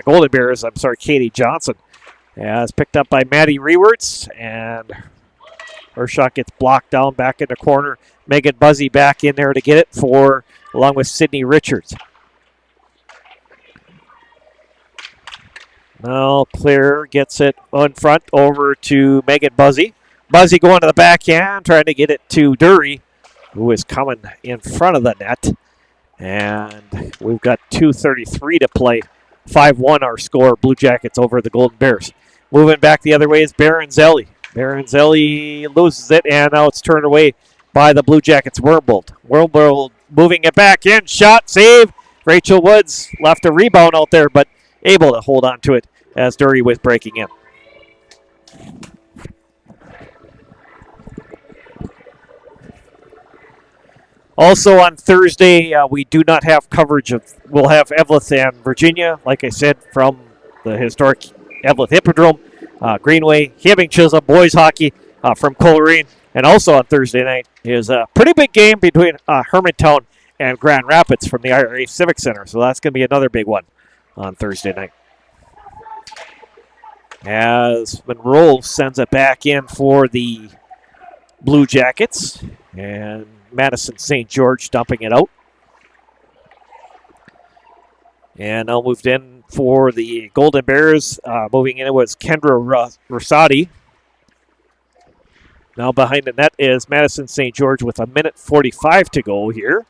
Golden Bears. I'm sorry, Katie Johnson. Yeah, it's picked up by Maddie Rewerts, and her shot gets blocked down back in the corner. Megan Buzzy back in there to get it along with Sydney Richards. Now Claire gets it on front over to Megan Buzzy. Buzzy going to the backhand, trying to get it to Dury, who is coming in front of the net. And we've got 2:33 to play. 5-1 our score, Blue Jackets over the Golden Bears. Moving back the other way is Baronzelli. Baronzelli loses it, and now it's turned away by the Blue Jackets' Wormbold. Wormbold moving it back in. Shot, save. Rachel Woods left a rebound out there, but able to hold on to it as Dury was breaking in. Also on Thursday, we do not have coverage we'll have Eveleth and Virginia, like I said, from the historic Eveleth Hippodrome, Greenway, Hibbing, Chisholm, boys hockey from Coleraine. And also on Thursday night is a pretty big game between Hermantown and Grand Rapids from the IRA Civic Center. So that's going to be another big one on Thursday night. As Monroe sends it back in for the Blue Jackets. And Madison St. George dumping it out. And now moved in for the Golden Bears. Moving in it was Kendra Rosati. Now behind the net is Madison St. George with 1:45 to go here.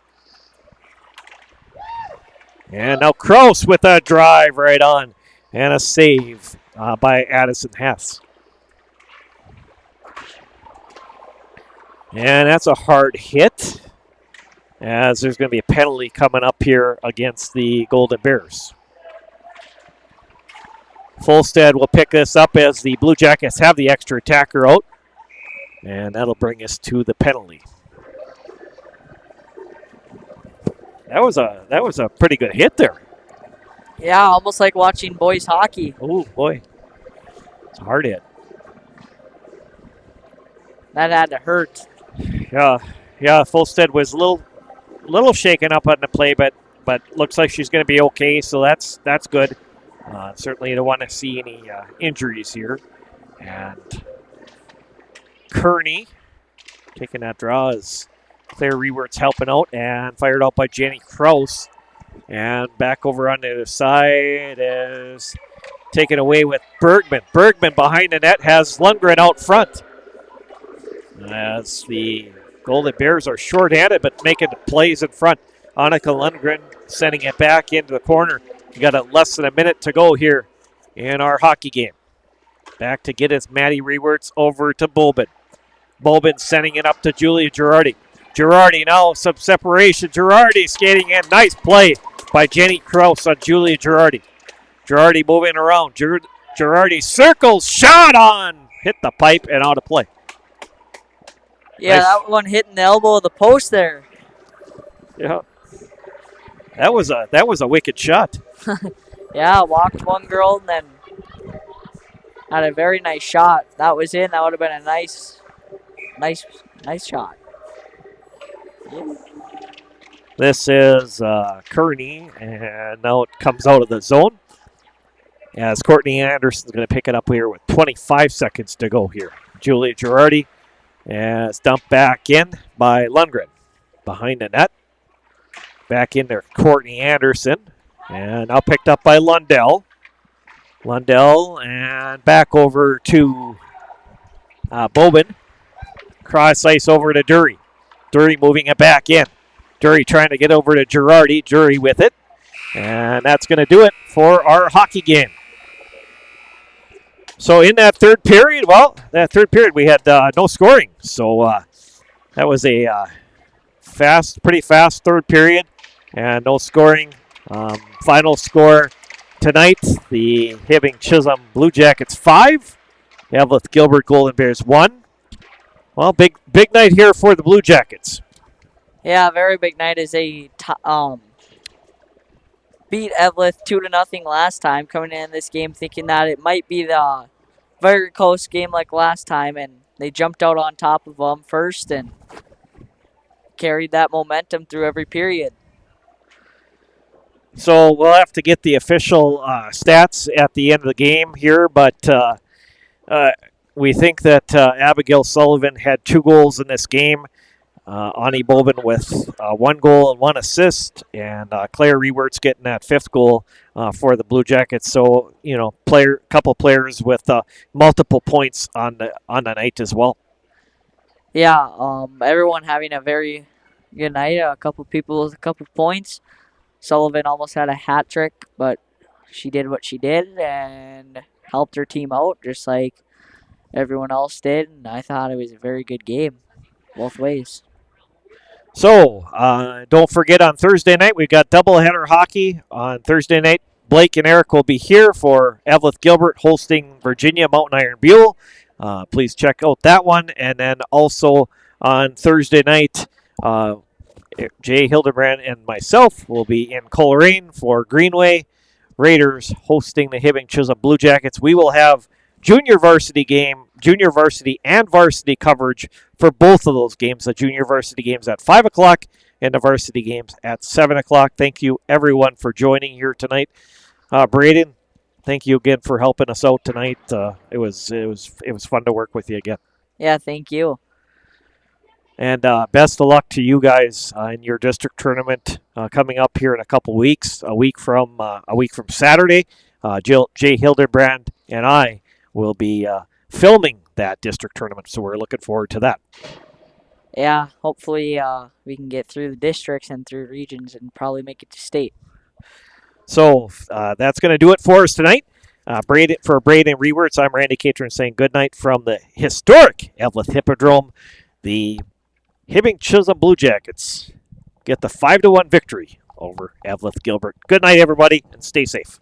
And now Kraus with a drive right on. And a save by Addison Hess. And that's a hard hit, as there's going to be a penalty coming up here against the Golden Bears. Folstead will pick this up as the Blue Jackets have the extra attacker out, and that'll bring us to the penalty. That was a pretty good hit there. Yeah, almost like watching boys hockey. Oh boy, it's a hard hit. That had to hurt. Yeah. Folstead was a little shaken up on the play, but looks like she's going to be okay. So that's good. Certainly don't want to see any injuries here. And Kearney taking that draw is Claire Rewerts helping out and fired out by Jenny Kraus. And back over on the other side is taken away with Bergman. Bergman behind the net has Lundgren out front. As the Golden Bears are shorthanded, but making plays in front. Annika Lundgren sending it back into the corner. We got less than a minute to go here in our hockey game. Back to get his Maddie Rewerts over to Bulbin. Bulbin sending it up to Julia Girardi. Girardi now some separation. Girardi skating in. Nice play by Jenny Kraus on Julia Girardi. Girardi moving around. Girardi circles. Shot on. Hit the pipe and out of play. Yeah, nice. That one hitting the elbow of the post there. Yeah. That was a wicked shot. Yeah, walked one girl and then had a very nice shot. If that was in, that would have been a nice shot. Yeah. This is Kearney, and now it comes out of the zone. As Courtney Anderson's going to pick it up here with 25 seconds to go here. Julia Girardi. And it's dumped back in by Lundgren. Behind the net. Back in there, Courtney Anderson. And now picked up by Lundell. Lundell and back over to Bobin. Cross ice over to Dury. Dury moving it back in. Dury trying to get over to Girardi. Dury with it. And that's going to do it for our hockey game. So in that third period, we had no scoring. So that was a pretty fast third period, and no scoring. Final score tonight: the Hibbing Chisholm Blue Jackets 5, Eveleth-Gilbert Golden Bears 1. Well, big night here for the Blue Jackets. Yeah, very big night as they beat Eveleth 2-0 last time, coming in this game thinking that it might be the very close game like last time, and they jumped out on top of them first and carried that momentum through every period. So we'll have to get the official stats at the end of the game here, but we think that Abigail Sullivan had 2 goals in this game. Ani Bobin with 1 goal and 1 assist, and Claire Rewert's getting that 5th goal for the Blue Jackets. So couple players with multiple points on the night as well. Yeah, everyone having a very good night. A couple people with a couple points. Sullivan almost had a hat trick, but she did what she did and helped her team out just like everyone else did. And I thought it was a very good game, both ways. So don't forget on Thursday night we've got doubleheader hockey on Thursday night. Blake and Eric will be here for Eveleth-Gilbert hosting Virginia Mountain Iron Buell. Please check out that one. And then also on Thursday night, Jay Hildebrand and myself will be in Coleraine for Greenway Raiders hosting the Hibbing Chisholm Blue Jackets. We will have junior varsity and varsity coverage for both of those games. The junior varsity games at 5 o'clock and the varsity games at 7 o'clock. Thank you, everyone, for joining here tonight. Braden, thank you again for helping us out tonight. It was fun to work with you again. Yeah, thank you. And best of luck to you guys in your district tournament coming up here in a couple weeks. A week from Saturday, Jay Hildebrand and I will be filming that district tournament, so we're looking forward to that. Yeah, hopefully we can get through the districts and through regions and probably make it to state. So that's going to do it for us tonight. For Braden Rewerts, I'm Randy Catron saying good night from the historic Eveleth Hippodrome. The Hibbing Chisholm Blue Jackets get the 5-1 victory over Eveleth-Gilbert. Good night, everybody, and stay safe.